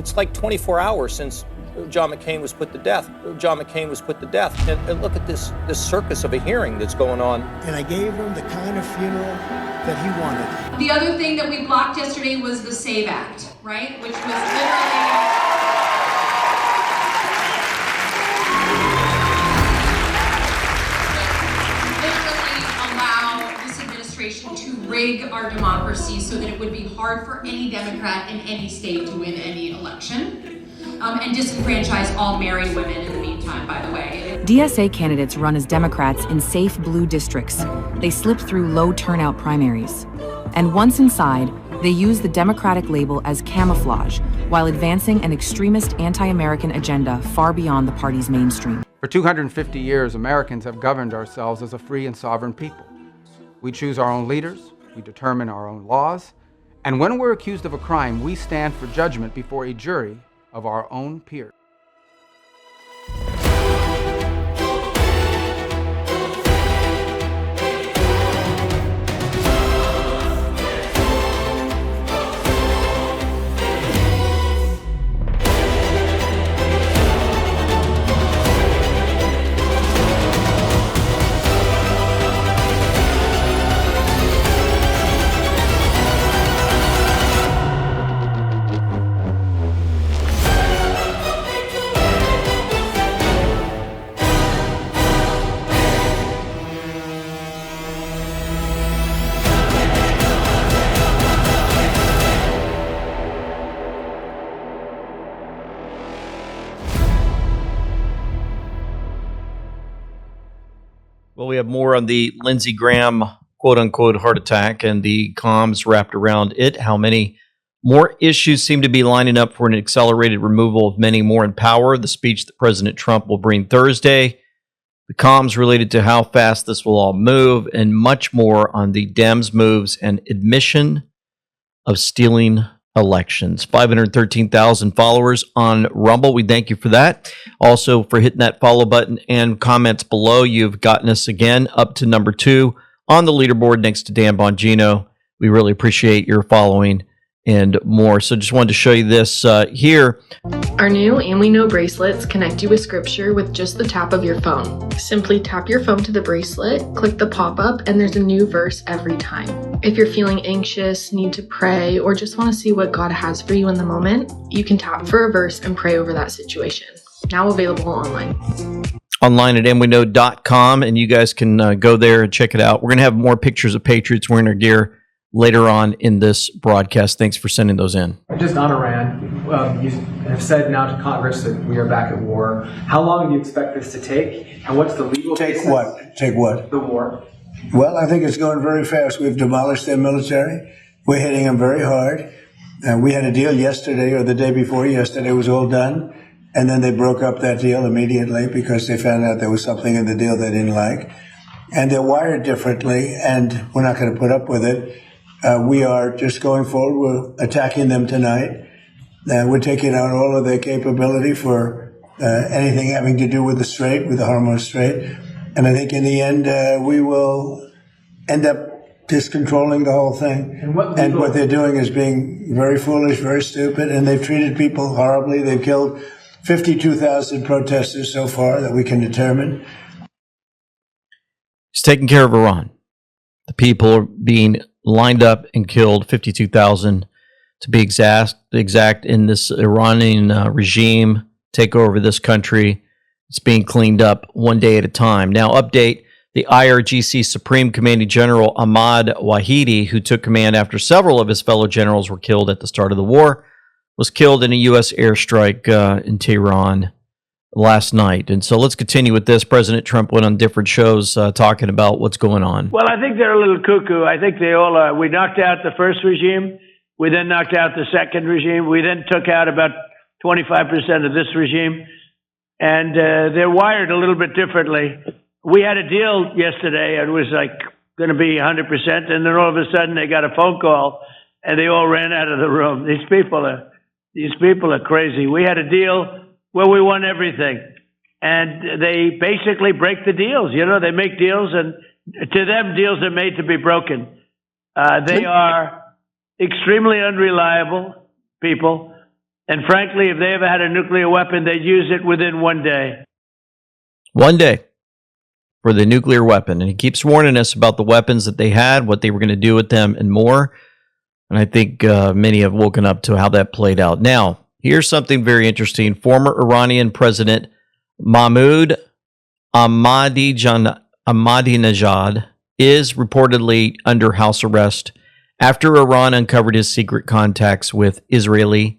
It's like 24 hours since John McCain was put to death. And look at this circus of a hearing that's going on. And I gave him the kind of funeral that he wanted. The other thing that we blocked yesterday was the SAVE Act, right? Which was literally allow this administration to rig our democracy so that it would be hard for any Democrat in any state to win any election. And disenfranchise all married women in the meantime, by the way. DSA candidates run as Democrats in safe blue districts. They slip through low turnout primaries. And once inside, they use the Democratic label as camouflage while advancing an extremist anti-American agenda far beyond the party's mainstream. For 250 years, Americans have governed ourselves as a free and sovereign people. We choose our own leaders, we determine our own laws, and when we're accused of a crime, we stand for judgment before a jury of our own peers. Well, we have more on the Lindsey Graham quote-unquote heart attack and the comms wrapped around it. How many more issues seem to be lining up for an accelerated removal of many more in power. The speech that President Trump will bring Thursday. The comms related to how fast this will all move, and much more on the Dems' moves and admission of stealing elections. 513,000 followers on Rumble. We thank you for that. Also for hitting that follow button and comments below. You've gotten us again up to number 2 on the leaderboard next to Dan Bongino. We really appreciate your following and more. So just wanted to show you this here. Our new And We Know bracelets connect you with scripture with just the tap of your phone. Simply tap your phone to the bracelet, click the pop-up, and there's a new verse every time. If you're feeling anxious, need to pray, or just want to see what God has for you in the moment, you can tap for a verse and pray over that situation. Now available online. Online at andweknow.com, and you guys can go there and check it out. We're going to have more pictures of Patriots wearing their gear later on in this broadcast. Thanks for sending those in. Just on Iran, you have said now to Congress that we are back at war. How long do you expect this to take? And what's the legal Take what? Take what? The war. Well, I think it's going very fast. We've demolished their military. We're hitting them very hard. We had a deal yesterday or the day before yesterday. It was all done. And then they broke up that deal immediately because they found out there was something in the deal they didn't like. And they're wired differently, and we're not going to put up with it. We are just going forward. We're attacking them tonight. We're taking out all of their capability for anything having to do with the Strait, with the Hormuz Strait. And I think in the end, we will end up just controlling the whole thing. And what they're doing is being very foolish, very stupid, and they've treated people horribly. They've killed 52,000 protesters so far that we can determine. He's taking care of Iran. The people are being lined up and killed, 52,000 to be exact in this Iranian regime take over this country. It's being cleaned up one day at a time. Now, update, the IRGC Supreme Commanding General Ahmad Wahidi, who took command after several of his fellow generals were killed at the start of the war, was killed in a U.S. airstrike in Tehran last night. And so let's continue with this. President Trump went on different shows talking about what's going on. Well, I think they're a little cuckoo. I think they all are. We knocked out the first regime. We then knocked out the second regime. We then took out about 25% of this regime. And they're wired a little bit differently. We had a deal yesterday. It was like going to be 100%. And then all of a sudden they got a phone call and they all ran out of the room. These people are crazy. We had a deal where we won everything. And they basically break the deals. You know, they make deals, and to them, deals are made to be broken. They are extremely unreliable people. And frankly, if they ever had a nuclear weapon, they'd use it within one day. One day for the nuclear weapon. And he keeps warning us about the weapons that they had, what they were going to do with them, and more. And I think many have woken up to how that played out. Now, here's something very interesting. Former Iranian President Mahmoud Ahmadinejad is reportedly under house arrest after Iran uncovered his secret contacts with Israeli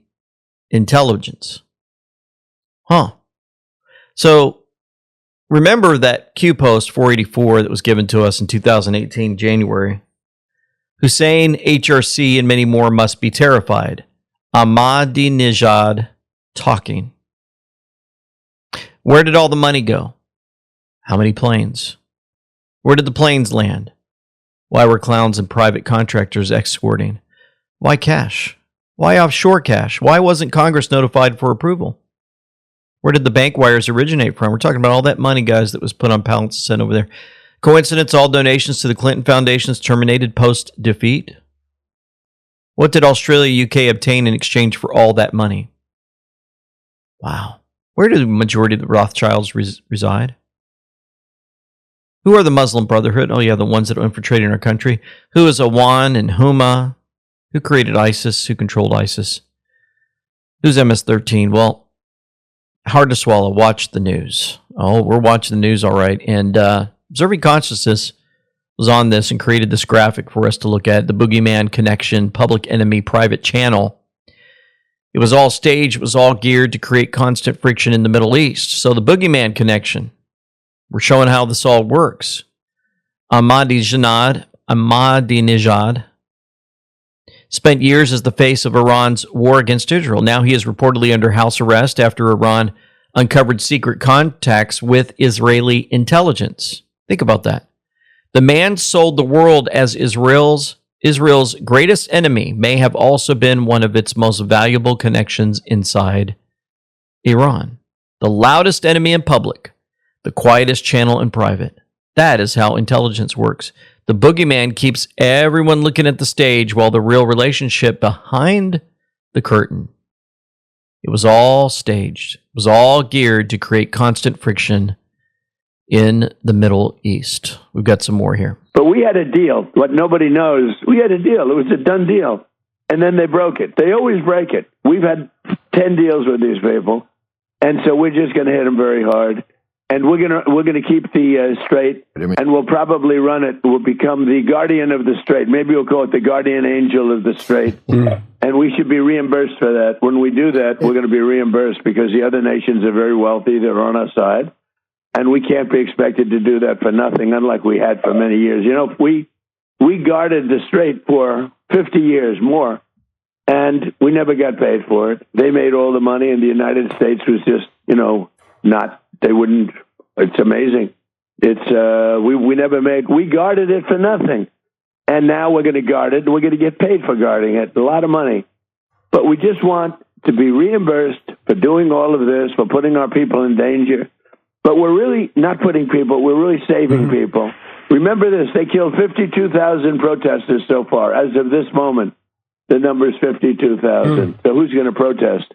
intelligence. So remember that Q Post 484 that was given to us in 2018, January. Hussein, HRC, and many more must be terrified. Ahmadinejad talking. Where did all the money go? How many planes? Where did the planes land? Why were clowns and private contractors exporting? Why cash? Why offshore cash? Why wasn't Congress notified for approval? Where did the bank wires originate from? We're talking about all that money, guys, that was put on pallets and sent over there. Coincidence, all donations to the Clinton Foundations terminated post-defeat? What did Australia, UK obtain in exchange for all that money? Wow. Where do the majority of the Rothschilds reside? Who are the Muslim Brotherhood? Oh, yeah, the ones that are infiltrating our country. Who is Awan and Huma? Who created ISIS? Who controlled ISIS? Who's MS-13? Well, hard to swallow. Watch the news. Oh, we're watching the news, all right. And Observing Consciousness was on this and created this graphic for us to look at. The Boogeyman Connection, Public Enemy Private Channel. It was all staged. It was all geared to create constant friction in the Middle East. So the Boogeyman Connection. We're showing how this all works. Ahmadinejad spent years as the face of Iran's war against Israel. Now he is reportedly under house arrest after Iran uncovered secret contacts with Israeli intelligence. Think about that. The man sold the world as Israel's greatest enemy may have also been one of its most valuable connections inside Iran. The loudest enemy in public, the quietest channel in private. That is how intelligence works. The boogeyman keeps everyone looking at the stage while the real relationship behind the curtain. It was all staged. It was all geared to create constant friction in the Middle East. We've got some more here. But we had a deal. What nobody knows, we had a deal. It was a done deal. And then they broke it. They always break it. We've had 10 deals with these people. And so we're just going to hit them very hard. And we're gonna keep the Strait, and we'll probably run it. We'll become the guardian of the Strait. Maybe we'll call it the guardian angel of the Strait. And we should be reimbursed for that. When we do that, we're going to be reimbursed because the other nations are very wealthy. They're on our side. And we can't be expected to do that for nothing, unlike we had for many years. You know, we guarded the Strait for 50 years more, and we never got paid for it. They made all the money, and the United States was just, they wouldn't. It's amazing. We never made. We guarded it for nothing, and now we're going to guard it. We're going to get paid for guarding it, a lot of money. But we just want to be reimbursed for doing all of this, for putting our people in danger. But we're really not putting people. We're really saving people. Remember this: they killed 52,000 protesters so far. As of this moment, the number is 52,000. So who's going to protest?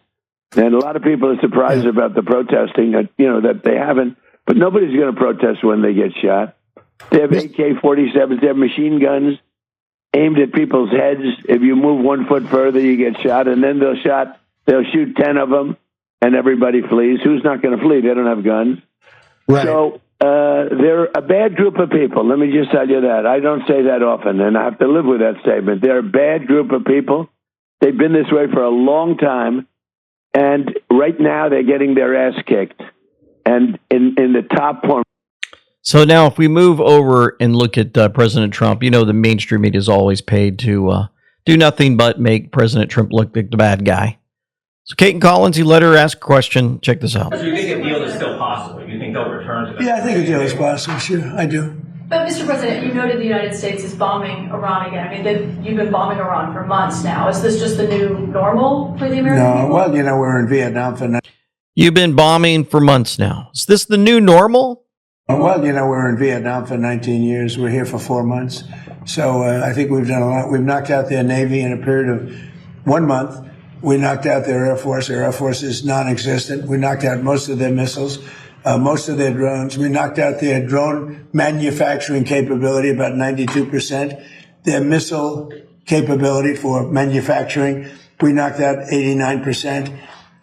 And a lot of people are surprised about the protesting, that they haven't. But nobody's going to protest when they get shot. They have AK-47s. They have machine guns aimed at people's heads. If you move 1 foot further, you get shot. And then they'll shoot 10 of them, and everybody flees. Who's not going to flee? They don't have guns. Right. So they're a bad group of people. Let me just tell you that. I don't say that often, and I have to live with that statement. They're a bad group of people. They've been this way for a long time. And right now, they're getting their ass kicked, and in the top form. So now, if we move over and look at President Trump, the mainstream media is always paid to do nothing but make President Trump look like the bad guy. So Kate and Collins, he let her ask a question. Check this out. So you think a deal is still possible? You think they'll return to that? Yeah, I think a deal is possible. Sure, I do. But, Mr. President, you noted the United States is bombing Iran again. I mean, you've been bombing Iran for months now. Is this just the new normal for the American people? Well, we're in Vietnam for... You've been bombing for months now. Is this the new normal? Well, we're in Vietnam for 19 years. We're here for 4 months. So I think we've done a lot. We've knocked out their Navy in a period of 1 month. We knocked out their Air Force. Their Air Force is non-existent. We knocked out most of their missiles, most of their drones. We knocked out their drone manufacturing capability, about 92%. Their missile capability for manufacturing, we knocked out 89%.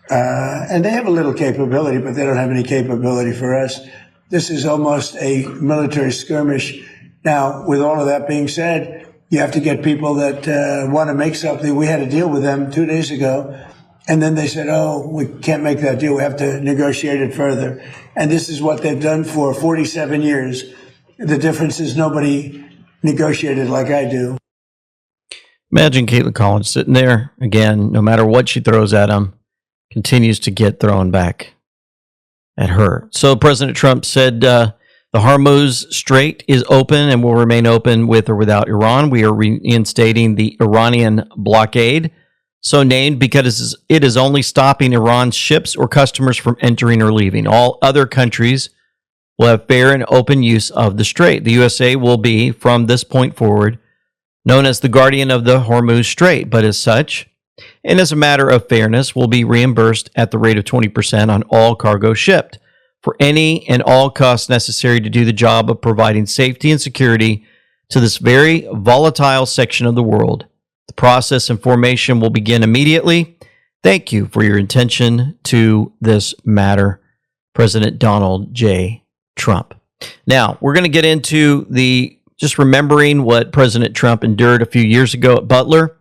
And they have a little capability, but they don't have any capability for us. This is almost a military skirmish. Now, with all of that being said, you have to get people that want to make something. We had a deal with them 2 days ago, and then they said, oh, we can't make that deal. We have to negotiate it further. And this is what they've done for 47 years. The difference is nobody negotiated like I do. Imagine Caitlin Collins sitting there, again, no matter what she throws at him, continues to get thrown back at her. So President Trump said the Hormuz Strait is open and will remain open with or without Iran. We are reinstating the Iranian blockade, so named because it is only stopping Iran's ships or customers from entering or leaving. All other countries will have fair and open use of the strait. The USA will be, from this point forward, known as the guardian of the Hormuz Strait, but as such, and as a matter of fairness, will be reimbursed at the rate of 20% on all cargo shipped, for any and all costs necessary to do the job of providing safety and security to this very volatile section of the world. The process and formation will begin immediately. Thank you for your attention to this matter, President Donald J. Trump. Now, we're going to get into just remembering what President Trump endured a few years ago at Butler.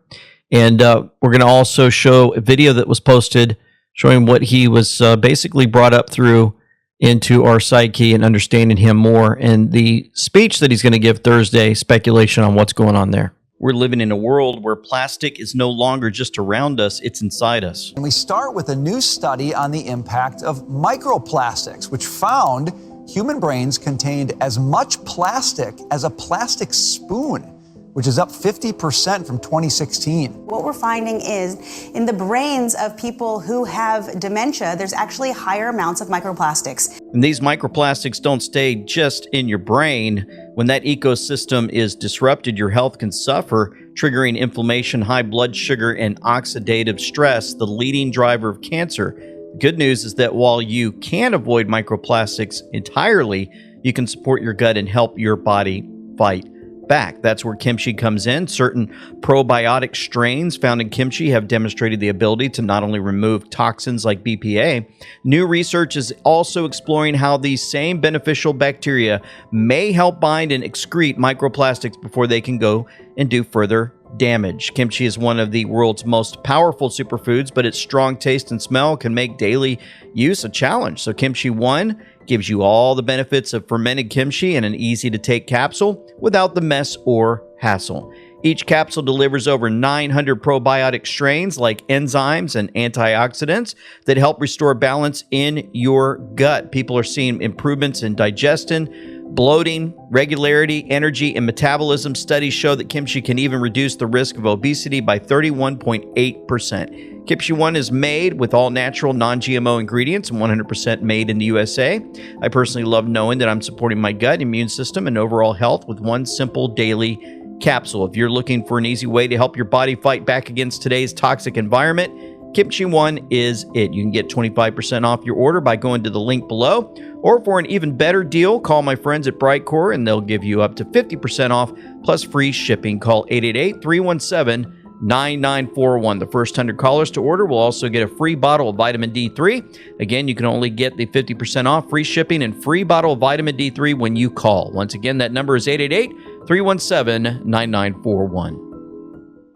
And we're going to also show a video that was posted showing what he was basically brought up through into our psyche and understanding him more, and the speech that he's going to give Thursday, speculation on what's going on there. We're living in a world where plastic is no longer just around us, it's inside us. And we start with a new study on the impact of microplastics, which found human brains contained as much plastic as a plastic spoon, which is up 50% from 2016. What we're finding is in the brains of people who have dementia, there's actually higher amounts of microplastics. And these microplastics don't stay just in your brain. When that ecosystem is disrupted, your health can suffer, triggering inflammation, high blood sugar, and oxidative stress, the leading driver of cancer. The good news is that while you can avoid microplastics entirely, you can support your gut and help your body fight back. That's where kimchi comes in. Certain probiotic strains found in kimchi have demonstrated the ability to not only remove toxins like BPA, new research is also exploring how these same beneficial bacteria may help bind and excrete microplastics before they can go and do further damage. Kimchi is one of the world's most powerful superfoods, but its strong taste and smell can make daily use a challenge. So Kimchi 1 gives you all the benefits of fermented kimchi in an easy-to-take capsule without the mess or hassle. Each capsule delivers over 900 probiotic strains like enzymes and antioxidants that help restore balance in your gut. People are seeing improvements in digestion, bloating, regularity, energy, and metabolism. Studies show that kimchi can even reduce the risk of obesity by 31.8%. Kimchi 1 is made with all natural, non-GMO ingredients and 100% made in the USA. I personally love knowing that I'm supporting my gut, immune system, and overall health with one simple daily capsule. If you're looking for an easy way to help your body fight back against today's toxic environment, Kimchi 1 is it. You can get 25% off your order by going to the link below, or for an even better deal, call my friends at Brightcore and they'll give you up to 50% off plus free shipping. Call 888-317-9941. The first 100 callers to order will also get a free bottle of vitamin D3. Again, you can only get the 50% off, free shipping, and free bottle of vitamin D3 when you call. Once again, that number is 888-317-9941.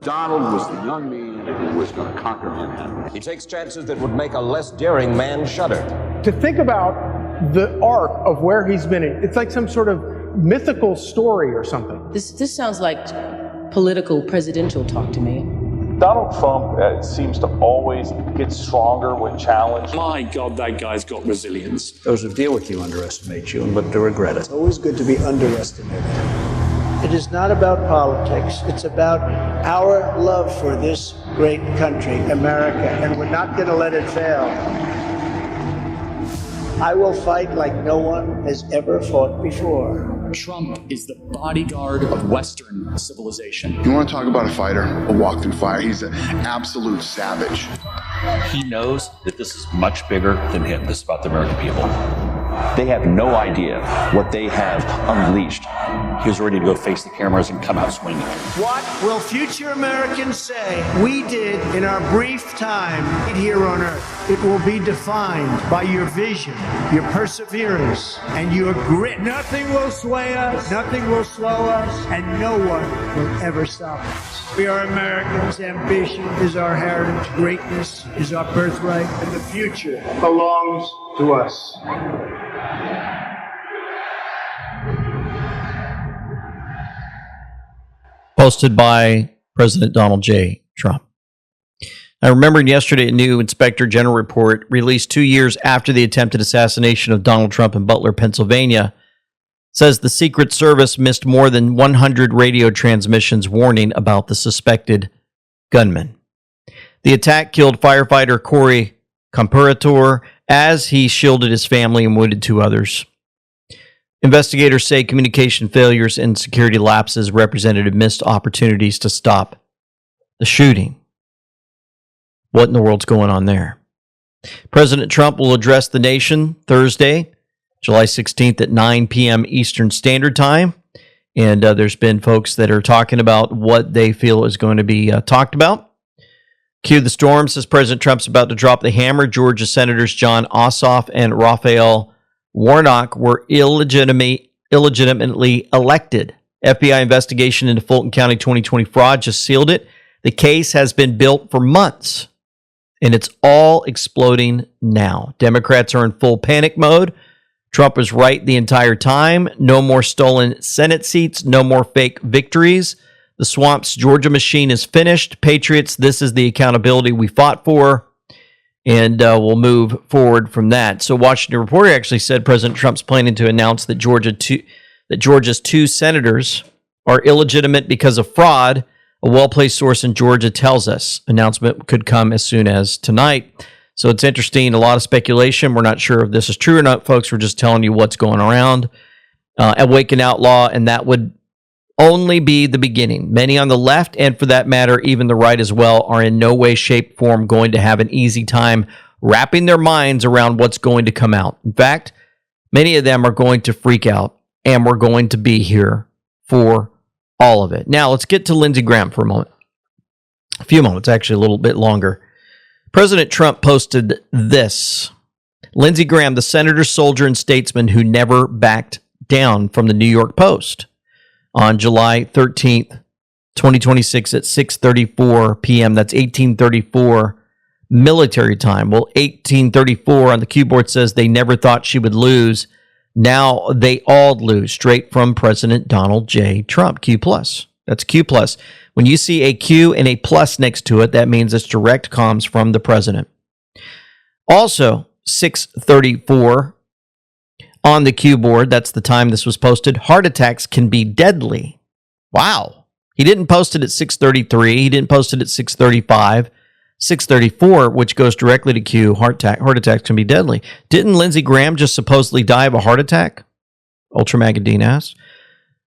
Donald was the young man who was going to conquer Manhattan. He takes chances that would make a less daring man shudder. To think about the arc of where he's been, it's like some sort of mythical story or something. This sounds like political presidential talk to me. Donald Trump seems to always get stronger when challenged. My God, that guy's got resilience. Those who deal with you underestimate you and live to regret it. It's always good to be underestimated. It is not about politics. It's about our love for this great country, America, and we're not going to let it fail. I will fight like no one has ever fought before. Trump is the bodyguard of Western civilization. You want to talk about a fighter, a walk through fire? He's an absolute savage. He knows that this is much bigger than him. This is about the American people. They have no idea what they have unleashed. He was ready to go face the cameras and come out swinging. What will future Americans say we did in our brief time here on Earth? It will be defined by your vision, your perseverance, and your grit. Nothing will sway us, nothing will slow us, and no one will ever stop us. We are Americans. Ambition is our heritage. Greatness is our birthright, and the future belongs to us. Posted by President Donald J. Trump. Now, remembering yesterday, a new Inspector General report released 2 years after the attempted assassination of Donald Trump in Butler, Pennsylvania, says the Secret Service missed more than 100 radio transmissions warning about the suspected gunman. The attack killed firefighter Corey Comparator as he shielded his family and wounded 2 others. Investigators say communication failures and security lapses represented missed opportunities to stop the shooting. What in the world's going on there? President Trump will address the nation Thursday, July 16th at 9 p.m. Eastern Standard Time. And there's been folks that are talking about what they feel is going to be talked about. Cue the storm, says President Trump's about to drop the hammer. Georgia Senators John Ossoff and Raphael Warnock were illegitimately elected. FBI investigation into Fulton County 2020 fraud just sealed it. The case has been built for months, and it's all exploding now. Democrats are in full panic mode. Trump was right the entire time. No more stolen Senate seats. No more fake victories. The Swamp's Georgia machine is finished. Patriots, this is the accountability we fought for. And we'll move forward from that. So Washington Reporter actually said President Trump's planning to announce that Georgia's 2 senators are illegitimate because of fraud. A well-placed source in Georgia tells us. Announcement could come as soon as tonight. So it's interesting. A lot of speculation. We're not sure if this is true or not, folks. We're just telling you what's going around. Awaken Outlaw, and that would only be the beginning. Many on the left, and for that matter, even the right as well, are in no way, shape, form going to have an easy time wrapping their minds around what's going to come out. In fact, many of them are going to freak out, and we're going to be here for all of it. Now, let's get to Lindsey Graham for a moment. A few moments, actually a little bit longer. President Trump posted this. Lindsey Graham, the senator, soldier, and statesman who never backed down, from the New York Post. On July 13th, 2026 at 6:34 p.m. That's 1834 military time. Well, 1834 on the keyboard says they never thought she would lose. Now they all lose. Straight from President Donald J. Trump. Q+. That's Q+. When you see a Q and a plus next to it, that means it's direct comms from the president. Also, 6:34 on the cue board, that's the time this was posted. Heart attacks can be deadly. Wow. He didn't post it at 6:33. He didn't post it at 6:35. 6:34, which goes directly to Q, heart attacks can be deadly. Didn't Lindsey Graham just supposedly die of a heart attack? Ultra Magadine asked.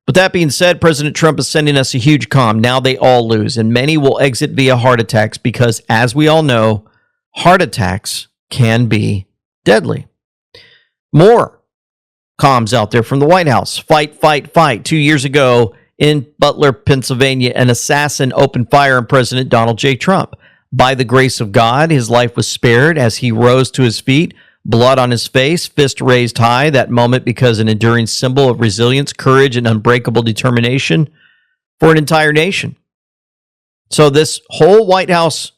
But that being said, President Trump is sending us a huge comm. Now they all lose, and many will exit via heart attacks because, as we all know, heart attacks can be deadly. More comms out there from the White House. Fight, fight, fight. 2 years ago in Butler, Pennsylvania, an assassin opened fire on President Donald J. Trump. By the grace of God, his life was spared as he rose to his feet, blood on his face, fist raised high. That moment because an enduring symbol of resilience, courage, and unbreakable determination for an entire nation. So this whole White House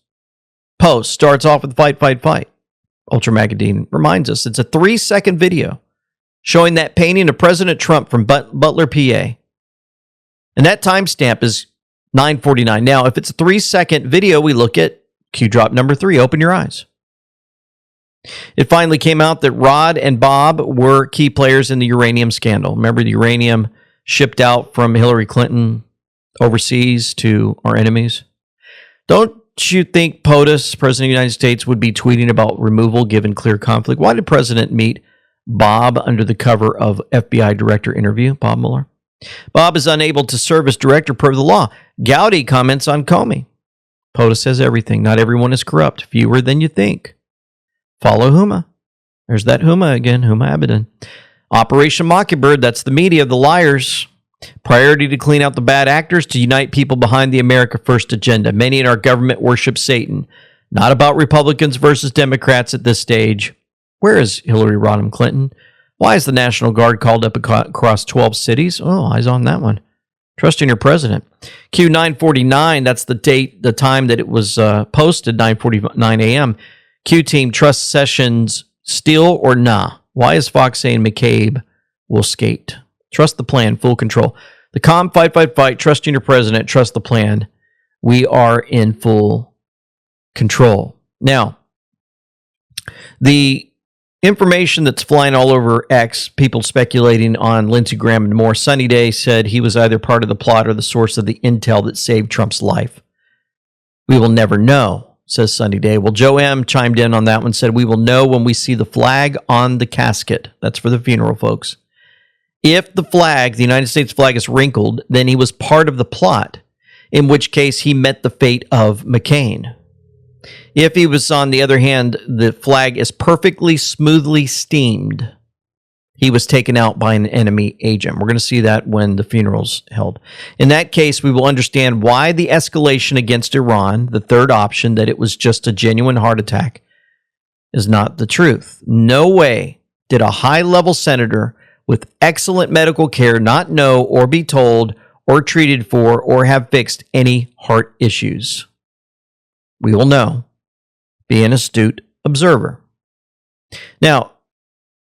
post starts off with fight, fight, fight. Ultra Magadine reminds us it's a 3-second video showing that painting of President Trump from Butler, PA. And that timestamp is 9:49. Now, if it's a 3-second video, we look at cue drop number 3. Open your eyes. It finally came out that Rod and Bob were key players in the uranium scandal. Remember the uranium shipped out from Hillary Clinton overseas to our enemies? Don't you think POTUS, President of the United States, would be tweeting about removal given clear conflict? Why did President meet Bob under the cover of FBI director interview, Bob Mueller. Bob is unable to serve as director per the law. Gowdy comments on Comey. POTUS says everything. Not everyone is corrupt. Fewer than you think. Follow Huma. There's that Huma again, Huma Abedin. Operation Mockingbird, that's the media, the liars. Priority to clean out the bad actors, to unite people behind the America First agenda. Many in our government worship Satan. Not about Republicans versus Democrats at this stage. Where is Hillary Rodham Clinton? Why is the National Guard called up across 12 cities? Oh, eyes on that one. Trusting your president. Q949, that's the date, the time that it was posted, 9:49 a.m. Q team, trust Sessions still or nah? Why is Fox saying McCabe will skate? Trust the plan, full control. The calm, fight, trusting your president, trust the plan. We are in full control. Now, the information that's flying all over X, people speculating on Lindsey Graham and more. Sunny Day said he was either part of the plot or the source of the intel that saved Trump's life. We will never know, says Sunny Day. Well, Joe M. chimed in on that one, said, we will know when we see the flag on the casket. That's for the funeral, folks. If the flag, the United States flag, is wrinkled, then he was part of the plot, in which case he met the fate of McCain. If he was, on the other hand, the flag is perfectly smoothly steamed, he was taken out by an enemy agent. We're going to see that when the funeral's held. In that case, we will understand why the escalation against Iran, the third option, that it was just a genuine heart attack, is not the truth. No way did a high-level senator with excellent medical care not know or be told or treated for or have fixed any heart issues. We will know. Be an astute observer. Now,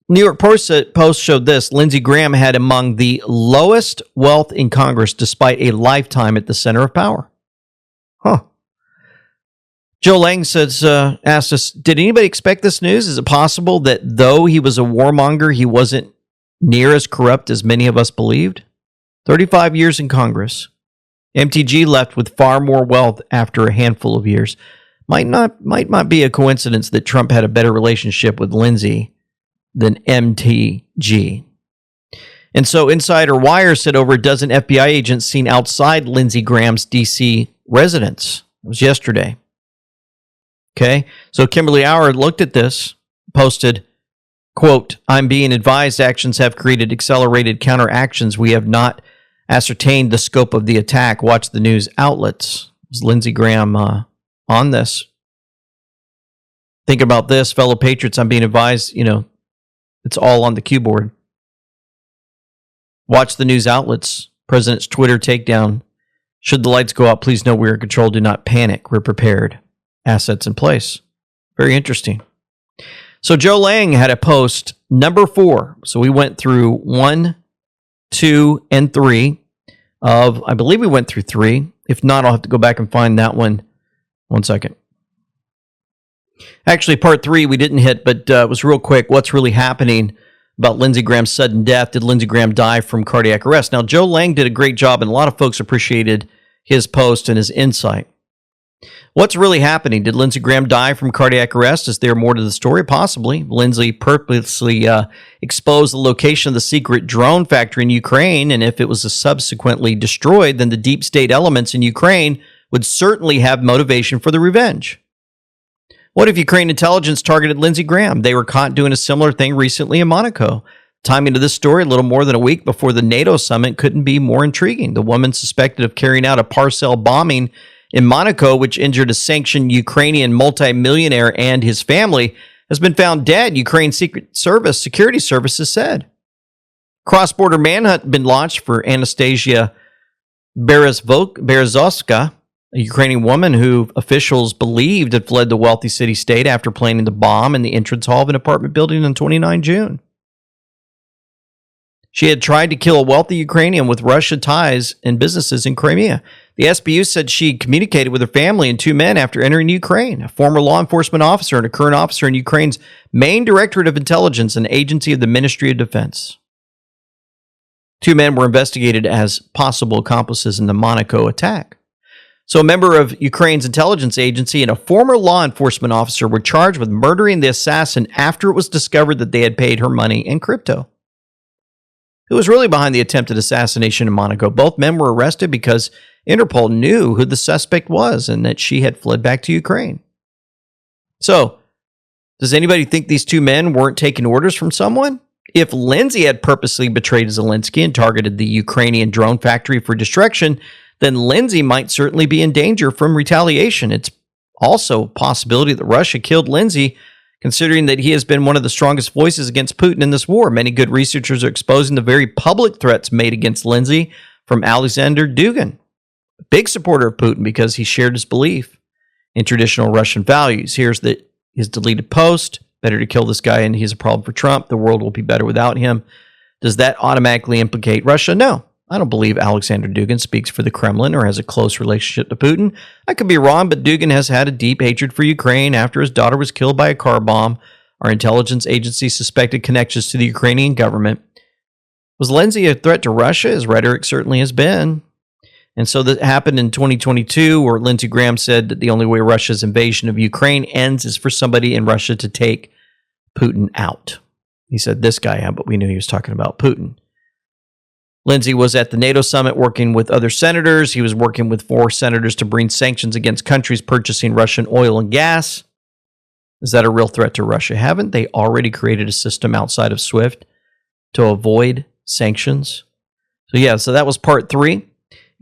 New York Post showed this. Lindsey Graham had among the lowest wealth in Congress despite a lifetime at the center of power. Huh. Joe Lang says, asked us, did anybody expect this news? Is it possible that though he was a warmonger, he wasn't near as corrupt as many of us believed? 35 years in Congress. MTG left with far more wealth after a handful of years. Might not be a coincidence that Trump had a better relationship with Lindsey than MTG. And so Insider Wire said over a dozen FBI agents seen outside Lindsey Graham's D.C. residence. It was yesterday. Okay, so Kimberly Auer looked at this, posted, quote, I'm being advised actions have created accelerated counteractions. We have not ascertained the scope of the attack. Watch the news outlets. Is Lindsey Graham on this? Think about this, fellow patriots. I'm being advised, it's all on the cue board. Watch the news outlets. President's Twitter takedown. Should the lights go out, please know we're in control. Do not panic. We're prepared. Assets in place. Very interesting. So Joe Lang had a post, number 4. So we went through 1, 2, and 3 of, I believe we went through 3. If not, I'll have to go back and find that one. 1 second. Actually, part 3 we didn't hit, but it was real quick. What's really happening about Lindsey Graham's sudden death? Did Lindsey Graham die from cardiac arrest? Now, Joe Lang did a great job, and a lot of folks appreciated his post and his insight. What's really happening? Did Lindsey Graham die from cardiac arrest? Is there more to the story? Possibly. Lindsey purposely exposed the location of the secret drone factory in Ukraine, and if it was subsequently destroyed, then the deep state elements in Ukraine would certainly have motivation for the revenge. What if Ukraine intelligence targeted Lindsey Graham? They were caught doing a similar thing recently in Monaco. Timing to this story, a little more than a week before the NATO summit, couldn't be more intriguing. The woman suspected of carrying out a parcel bombing in Monaco, which injured a sanctioned Ukrainian multimillionaire and his family, has been found dead, Ukraine's security services said. Cross-border manhunt been launched for Anastasia Berezovska, a Ukrainian woman who officials believed had fled the wealthy city-state after planning the bomb in the entrance hall of an apartment building on 29 June. She had tried to kill a wealthy Ukrainian with Russia ties and businesses in Crimea. The SBU said she communicated with her family and 2 men after entering Ukraine, a former law enforcement officer and a current officer in Ukraine's main Directorate of Intelligence, an agency of the Ministry of Defense. 2 men were investigated as possible accomplices in the Monaco attack. So a member of Ukraine's intelligence agency and a former law enforcement officer were charged with murdering the assassin after it was discovered that they had paid her money in crypto. Who was really behind the attempted assassination in Monaco? Both men were arrested because Interpol knew who the suspect was and that she had fled back to Ukraine. So, does anybody think these two men weren't taking orders from someone? If Lindsay had purposely betrayed Zelensky and targeted the Ukrainian drone factory for destruction, then Lindsay might certainly be in danger from retaliation. It's also a possibility that Russia killed Lindsay, considering that he has been one of the strongest voices against Putin in this war. Many good researchers are exposing the very public threats made against Lindsay from Alexander Dugin, a big supporter of Putin because he shared his belief in traditional Russian values. Here's his deleted post. Better to kill this guy and he's a problem for Trump. The world will be better without him. Does that automatically implicate Russia? No. I don't believe Alexander Dugin speaks for the Kremlin or has a close relationship to Putin. I could be wrong, but Dugin has had a deep hatred for Ukraine after his daughter was killed by a car bomb. Our intelligence agency suspected connections to the Ukrainian government. Was Lindsay a threat to Russia? His rhetoric certainly has been. And so that happened in 2022, where Lindsey Graham said that the only way Russia's invasion of Ukraine ends is for somebody in Russia to take Putin out. He said this guy, but we knew he was talking about Putin. Lindsay was at the NATO summit working with other senators. He was working with 4 senators to bring sanctions against countries purchasing Russian oil and gas. Is that a real threat to Russia? Haven't they already created a system outside of SWIFT to avoid sanctions? So that was part 3.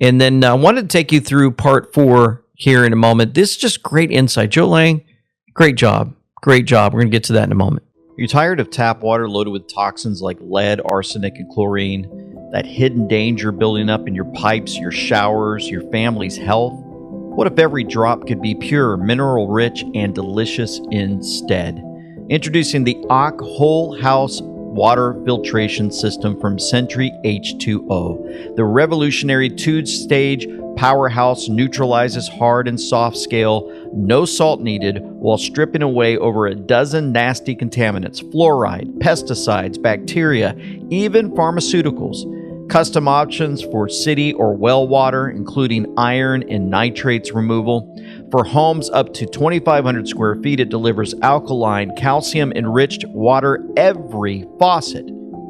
And then I wanted to take you through part 4 here in a moment. This is just great insight. Joe Lang, great job. Great job. We're going to get to that in a moment. Are you tired of tap water loaded with toxins like lead, arsenic, and chlorine? That hidden danger building up in your pipes, your showers, your family's health? What if every drop could be pure, mineral-rich, and delicious instead? Introducing the AQ Whole House Water Filtration System from Sentry H2O. The revolutionary 2-stage powerhouse neutralizes hard and soft scale, no salt needed, while stripping away over a dozen nasty contaminants, fluoride, pesticides, bacteria, even pharmaceuticals. Custom options for city or well water, including iron and nitrates removal. For homes up to 2,500 square feet, it delivers alkaline, calcium-enriched water. Every faucet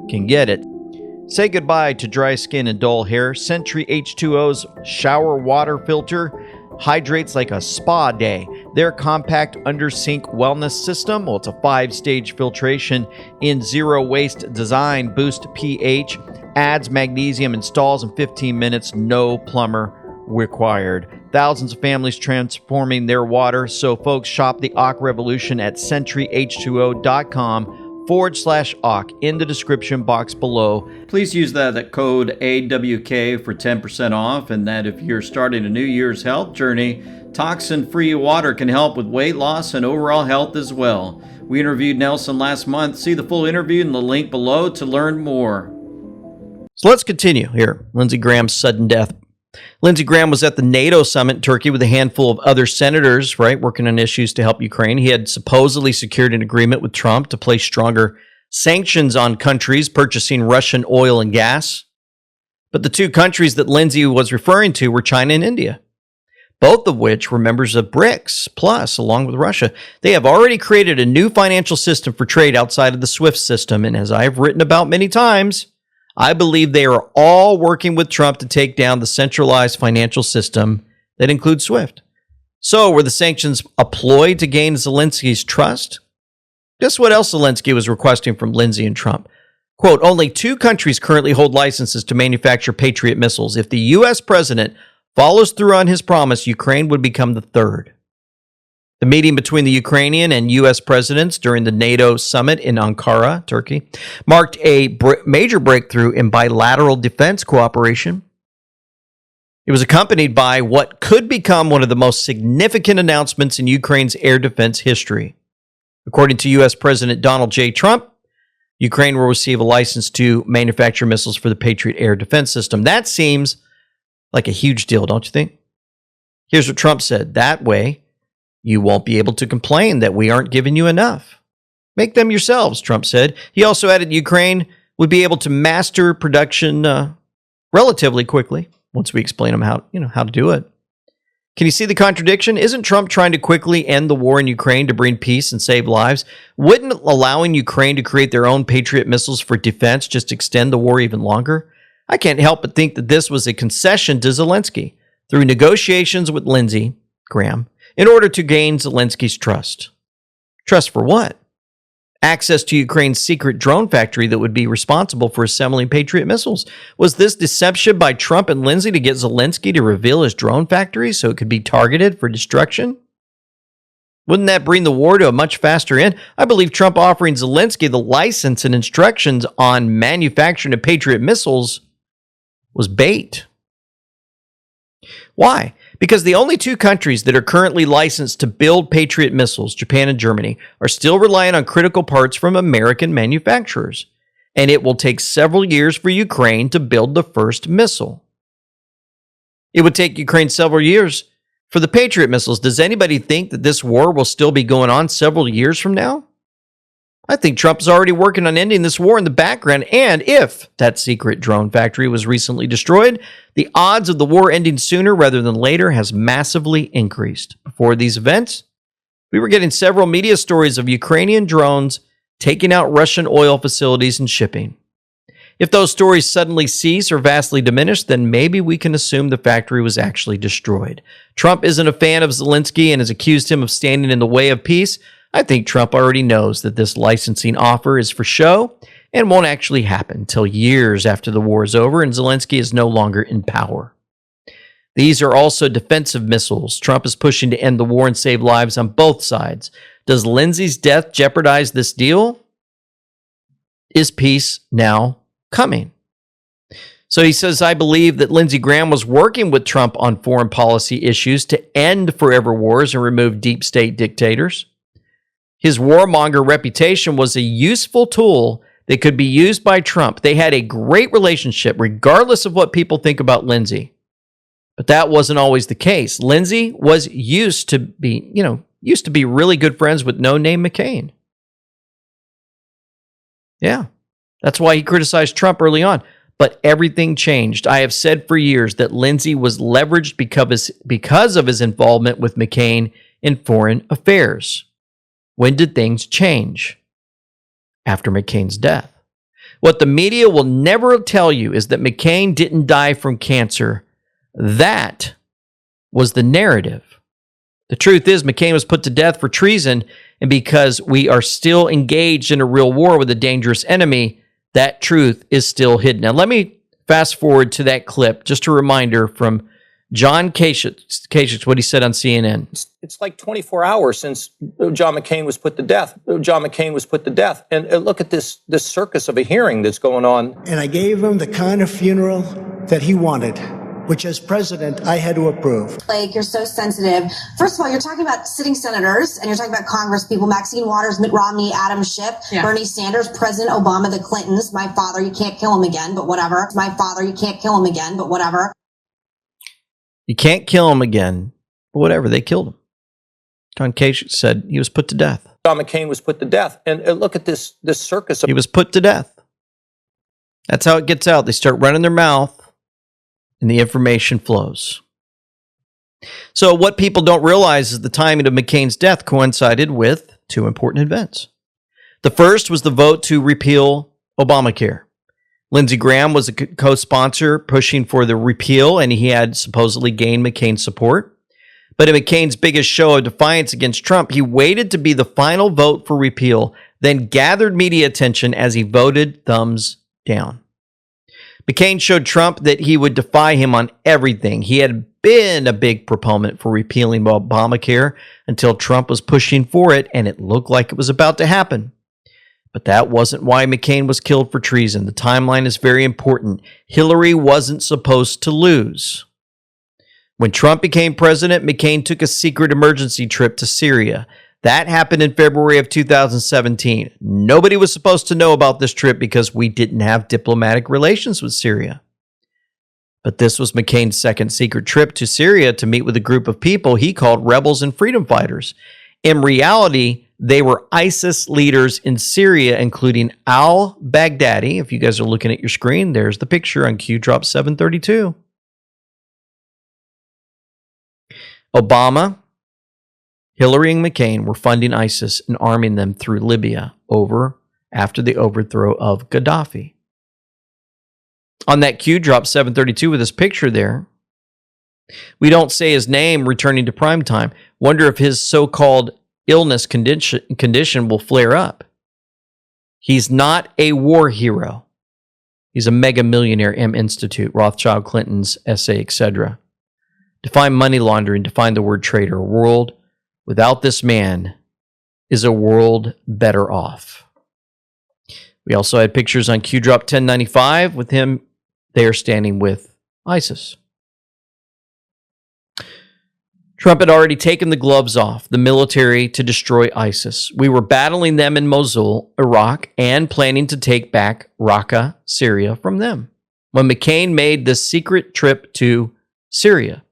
can get it. Say goodbye to dry skin and dull hair. Sentry H2O's shower water filter hydrates like a spa day. Their compact under-sink wellness system, well, it's a 5-stage filtration in zero-waste design, boost pH, adds magnesium, installs in 15 minutes, no plumber required. Thousands of families transforming their water. So folks, shop the AQ Revolution at sentryh2o.com/AQ in the description box below. Please use that code AWK for 10% off, and that if you're starting a New Year's health journey, toxin-free water can help with weight loss and overall health as well. We interviewed Nelson last month. See the full interview in the link below to learn more. So let's continue here. Lindsey Graham's sudden death. Lindsey Graham was at the NATO summit in Turkey with a handful of other senators, right, working on issues to help Ukraine. He had supposedly secured an agreement with Trump to place stronger sanctions on countries purchasing Russian oil and gas. But the 2 countries that Lindsey was referring to were China and India, both of which were members of BRICS Plus, along with Russia. They have already created a new financial system for trade outside of the SWIFT system. And as I've written about many times, I believe they are all working with Trump to take down the centralized financial system that includes SWIFT. So were the sanctions a ploy to gain Zelensky's trust? Guess what else Zelensky was requesting from Lindsey and Trump? Quote, only 2 countries currently hold licenses to manufacture Patriot missiles. If the U.S. president follows through on his promise, Ukraine would become the 3rd. The meeting between the Ukrainian and U.S. presidents during the NATO summit in Ankara, Turkey, marked a major breakthrough in bilateral defense cooperation. It was accompanied by what could become one of the most significant announcements in Ukraine's air defense history. According to U.S. President Donald J. Trump, Ukraine will receive a license to manufacture missiles for the Patriot air defense system. That seems like a huge deal, don't you think? Here's what Trump said. That way, you won't be able to complain that we aren't giving you enough. Make them yourselves, Trump said. He also added Ukraine would be able to master production relatively quickly once we explain them how to do it. Can you see the contradiction? Isn't Trump trying to quickly end the war in Ukraine to bring peace and save lives? Wouldn't allowing Ukraine to create their own Patriot missiles for defense just extend the war even longer? I can't help but think that this was a concession to Zelensky through negotiations with Lindsey Graham in order to gain Zelensky's trust. Trust for what? Access to Ukraine's secret drone factory that would be responsible for assembling Patriot missiles. Was this deception by Trump and Lindsey to get Zelensky to reveal his drone factory so it could be targeted for destruction? Wouldn't that bring the war to a much faster end? I believe Trump offering Zelensky the license and instructions on manufacturing of Patriot missiles was bait. Why? Because the only two countries that are currently licensed to build Patriot missiles, Japan and Germany, are still relying on critical parts from American manufacturers. And it will take several years for Ukraine to build the first missile. It would take Ukraine several years for the Patriot missiles. Does anybody think that this war will still be going on several years from now? I think Trump is already working on ending this war in the background, and if that secret drone factory was recently destroyed, the odds of the war ending sooner rather than later has massively increased. Before these events, we were getting several media stories of Ukrainian drones taking out Russian oil facilities and shipping. If those stories suddenly cease or vastly diminish, then maybe we can assume the factory was actually destroyed. Trump isn't a fan of Zelensky and has accused him of standing in the way of peace. I think Trump already knows that this licensing offer is for show and won't actually happen until years after the war is over and Zelensky is no longer in power. These are also defensive missiles. Trump is pushing to end the war and save lives on both sides. Does Lindsey's death jeopardize this deal? Is peace now coming? So he says, I believe that Lindsey Graham was working with Trump on foreign policy issues to end forever wars and remove deep state dictators. His warmonger reputation was a useful tool that could be used by Trump. They had a great relationship, regardless of what people think about Lindsey. But that wasn't always the case. Lindsey was used to be really good friends with no-name McCain. Yeah, that's why he criticized Trump early on. But everything changed. I have said for years that Lindsey was leveraged because of his involvement with McCain in foreign affairs. When did things change? After McCain's death. What the media will never tell you is that McCain didn't die from cancer. That was the narrative. The truth is McCain was put to death for treason, and because we are still engaged in a real war with a dangerous enemy, that truth is still hidden. Now let me fast forward to that clip, just a reminder from John Kasich, what he said on CNN. It's like 24 hours since John McCain was put to death. And look at this circus of a hearing that's going on. And I gave him the kind of funeral that he wanted, which as president, I had to approve. Like, you're so sensitive. First of all, you're talking about sitting senators, and you're talking about Congress people, Maxine Waters, Mitt Romney, Adam Schiff, Bernie Sanders, President Obama, the Clintons, my father, you can't kill him again, but whatever. My father, you can't kill him again, but whatever. You can't kill him again, but whatever, they killed him. John Kasich said he was put to death. John McCain was put to death. And look at this circus. He was put to death. That's how it gets out. They start running their mouth, and the information flows. So what people don't realize is the timing of McCain's death coincided with two important events. The first was the vote to repeal Obamacare. Lindsey Graham was a co-sponsor pushing for the repeal, and he had supposedly gained McCain's support. But in McCain's biggest show of defiance against Trump, he waited to be the final vote for repeal, then gathered media attention as he voted thumbs down. McCain showed Trump that he would defy him on everything. He had been a big proponent for repealing Obamacare until Trump was pushing for it, and it looked like it was about to happen. But that wasn't why McCain was killed for treason. The timeline is very important. Hillary wasn't supposed to lose. When Trump became president, McCain took a secret emergency trip to Syria. That happened in February of 2017. Nobody was supposed to know about this trip because we didn't have diplomatic relations with Syria. But this was McCain's second secret trip to Syria to meet with a group of people he called rebels and freedom fighters. In reality, they were ISIS leaders in Syria, including al-Baghdadi. If you guys are looking at your screen, there's the picture on Q Drop 732. Obama, Hillary, and McCain were funding ISIS and arming them through Libya after the overthrow of Gaddafi. On that Q drop 732 with his picture there, we don't say his name returning to primetime. Wonder if his so-called illness condition will flare up. He's not a war hero. He's a mega millionaire, M Institute, Rothschild, Clinton's essay, etc. Define money laundering, define the word traitor. A world without this man is a world better off. We also had pictures on Q drop 1095 with him there standing with ISIS. Trump had already taken the gloves off the military to destroy ISIS. We were battling them in Mosul, Iraq, and planning to take back Raqqa, Syria from them when McCain made the secret trip to Syria.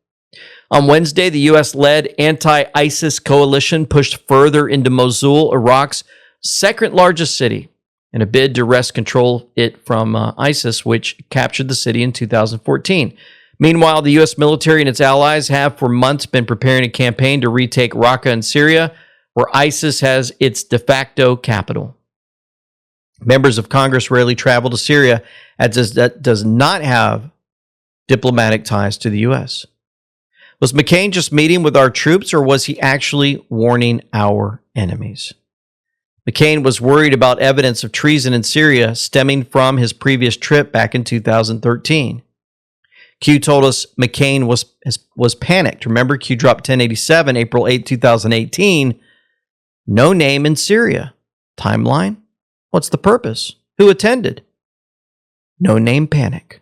On Wednesday, the U.S.-led anti-ISIS coalition pushed further into Mosul, Iraq's second largest city, in a bid to wrest control it from ISIS, which captured the city in 2014. Meanwhile, the U.S. military and its allies have for months been preparing a campaign to retake Raqqa in Syria, where ISIS has its de facto capital. Members of Congress rarely travel to Syria, as that does not have diplomatic ties to the U.S. Was McCain just meeting with our troops, or was he actually warning our enemies? McCain was worried about evidence of treason in Syria stemming from his previous trip back in 2013. Q told us McCain was panicked. Remember, Q dropped 1087, April 8, 2018. No name in Syria. Timeline? What's the purpose? Who attended? No name panic.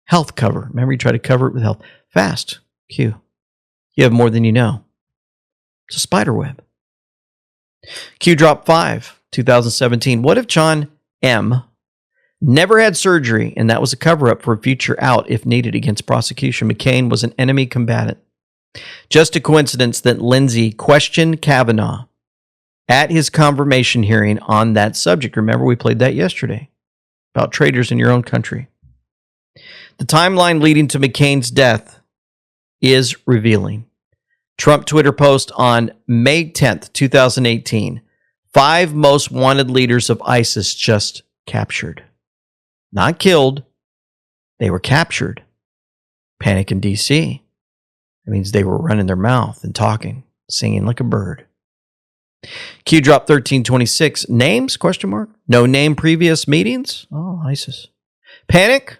Health cover. Remember, you try to cover it with health. Fast. Q. You have more than you know. It's a spider web. Q drop 5, 2017. What if John M. never had surgery, and that was a cover-up for a future out if needed against prosecution? McCain was an enemy combatant. Just a coincidence that Lindsay questioned Kavanaugh at his confirmation hearing on that subject. Remember, we played that yesterday about traitors in your own country. The timeline leading to McCain's death is revealing. Trump Twitter post on May 10th, 2018. 5 most wanted leaders of ISIS just captured. Not killed. They were captured. Panic in D.C. That means they were running their mouth and talking, singing like a bird. Q drop 1326. Names? Question mark. No name previous meetings? Oh, ISIS. Panic?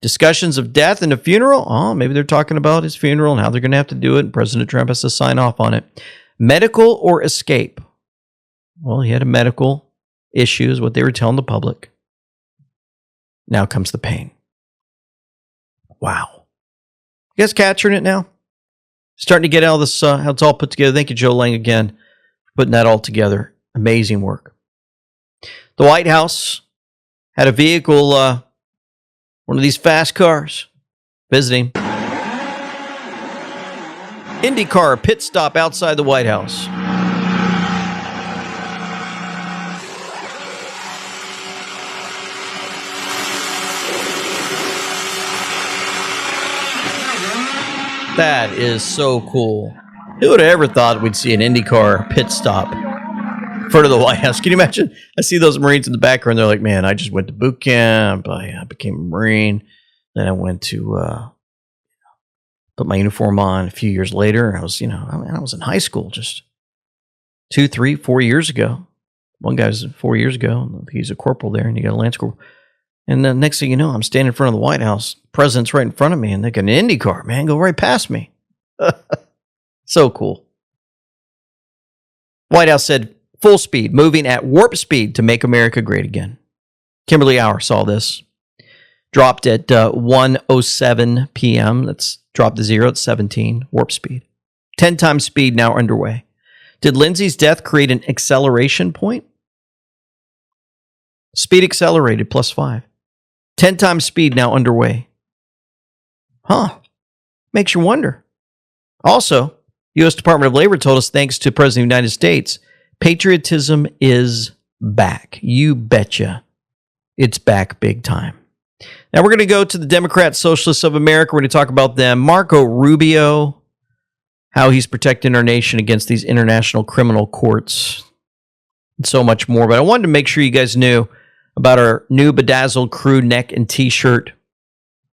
Discussions of death and a funeral? Oh, maybe they're talking about his funeral and how they're going to have to do it. And President Trump has to sign off on it. Medical or escape? Well, he had a medical issue, is what they were telling the public. Now comes the pain. Wow. You guys capturing it now? Starting to get all this, how it's all put together. Thank you, Joe Lang, again, for putting that all together. Amazing work. The White House had a vehicle, one of these fast cars, visiting. IndyCar pit stop outside the White House. That is so cool. Who would have ever thought we'd see an IndyCar pit stop in front of the White House? Can you imagine? I see those Marines in the background. They're like, man, I just went to boot camp. I became a Marine. Then I went to put my uniform on a few years later. I was, I was in high school just 2, 3, 4 years ago. One guy was 4 years ago. He's a corporal there, and he got a lance corporal. And the next thing you know, I'm standing in front of the White House. President's right in front of me, and they got an Indy car, man, go right past me. So cool. White House said full speed, moving at warp speed to make America great again. Kimberly Hour saw this. Dropped at 1:07 p.m. That's dropped to 0 at 17. Warp speed. 10 times speed now underway. Did Lindsay's death create an acceleration point? Speed accelerated +5. 10 times speed now underway. Huh. Makes you wonder. Also, U.S. Department of Labor told us, thanks to President of the United States, patriotism is back. You betcha. It's back big time. Now we're going to go to the Democrat Socialists of America. We're going to talk about them. Marco Rubio how he's protecting our nation against these international criminal courts, and so much more. But I wanted to make sure you guys knew about our new Bedazzled Crew neck and t-shirt.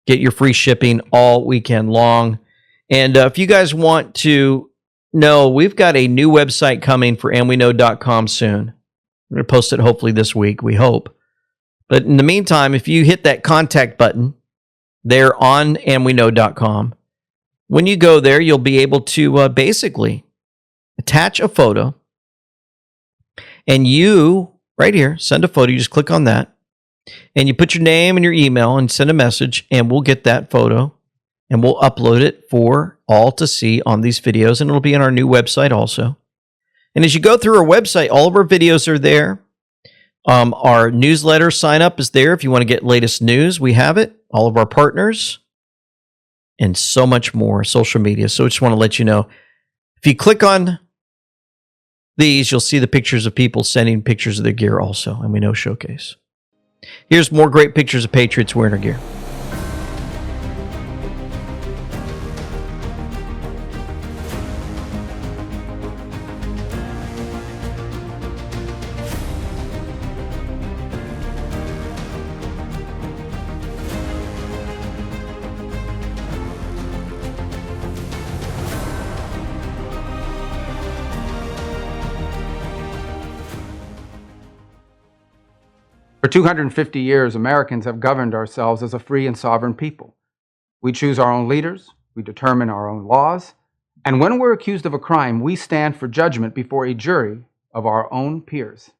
Get your free shipping all weekend long. And if you guys want to know, we've got a new website coming for andweknow.com soon. We're going to post it hopefully this week, we hope. But in the meantime, if you hit that contact button there on andweknow.com, when you go there, you'll be able to basically attach a photo. And you, right here, send a photo. You just click on that. And you put your name and your email and send a message. And we'll get that photo. And we'll upload it for all to see on these videos. And it'll be on our new website also. And as you go through our website, all of our videos are there. Our newsletter sign up is there. If you want to get latest news, we have it. All of our partners. And so much more. Social media. So I just want to let you know. If you click on these, you'll see the pictures of people sending pictures of their gear also. And we know Showcase. Here's more great pictures of Patriots wearing our gear. For 250 years, Americans have governed ourselves as a free and sovereign people. We choose our own leaders, we determine our own laws, and when we're accused of a crime, we stand for judgment before a jury of our own peers.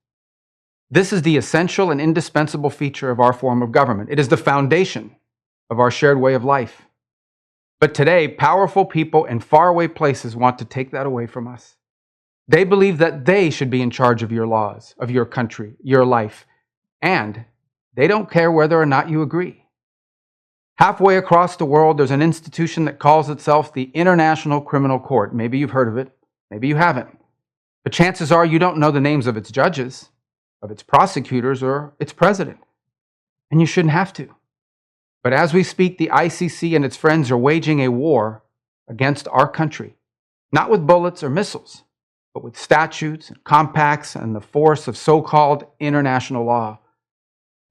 This is the essential and indispensable feature of our form of government. It is the foundation of our shared way of life. But today, powerful people in faraway places want to take that away from us. They believe that they should be in charge of your laws, of your country, your life. And they don't care whether or not you agree. Halfway across the world, there's an institution that calls itself the International Criminal Court. Maybe you've heard of it, maybe you haven't. But chances are you don't know the names of its judges, of its prosecutors, or its president. And you shouldn't have to. But as we speak, the ICC and its friends are waging a war against our country, not with bullets or missiles, but with statutes and compacts and the force of so-called international law.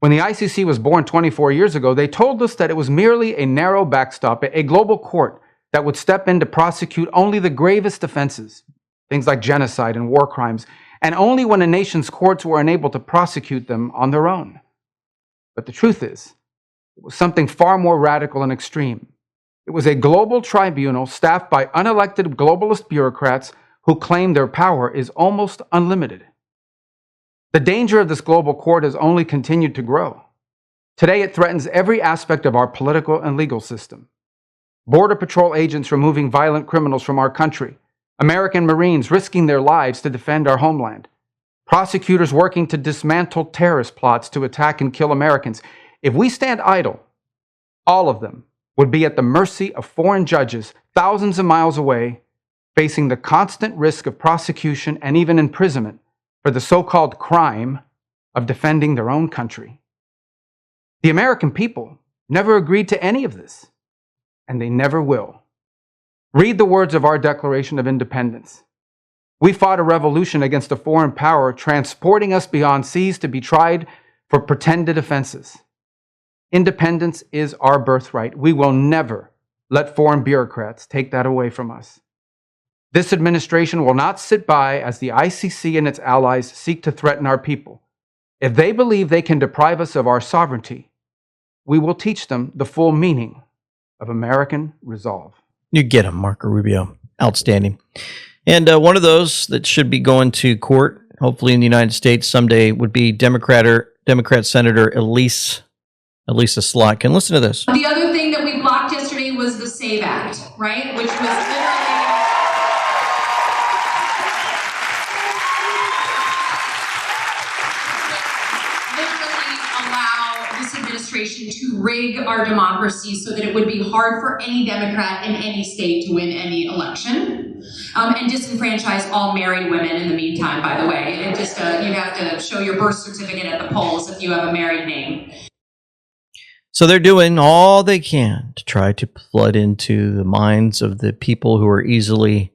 When the ICC was born 24 years ago, they told us that it was merely a narrow backstop, a global court that would step in to prosecute only the gravest offenses, things like genocide and war crimes, and only when a nation's courts were unable to prosecute them on their own. But the truth is, it was something far more radical and extreme. It was a global tribunal staffed by unelected globalist bureaucrats who claim their power is almost unlimited. The danger of this global court has only continued to grow. Today, it threatens every aspect of our political and legal system. Border Patrol agents removing violent criminals from our country, American Marines risking their lives to defend our homeland, prosecutors working to dismantle terrorist plots to attack and kill Americans. If we stand idle, all of them would be at the mercy of foreign judges thousands of miles away, facing the constant risk of prosecution and even imprisonment for the so-called crime of defending their own country. The American people never agreed to any of this, and they never will. Read the words of our Declaration of Independence. We fought a revolution against a foreign power, transporting us beyond seas to be tried for pretended offenses. Independence is our birthright. We will never let foreign bureaucrats take that away from us. This administration will not sit by as the ICC and its allies seek to threaten our people. If they believe they can deprive us of our sovereignty, we will teach them the full meaning of American resolve. You get him, Marco Rubio. Outstanding. And one of those that should be going to court, hopefully in the United States someday, would be Democrat Senator Elisa Slotkin. And listen to this. The other thing that we blocked yesterday was the SAVE Act, right? Which was literally allow this administration to rig our democracy so that it would be hard for any Democrat in any state to win any election, and disenfranchise all married women in the meantime, by the way. And just you have to show your birth certificate at the polls if you have a married name. So they're doing all they can to try to flood into the minds of the people who are easily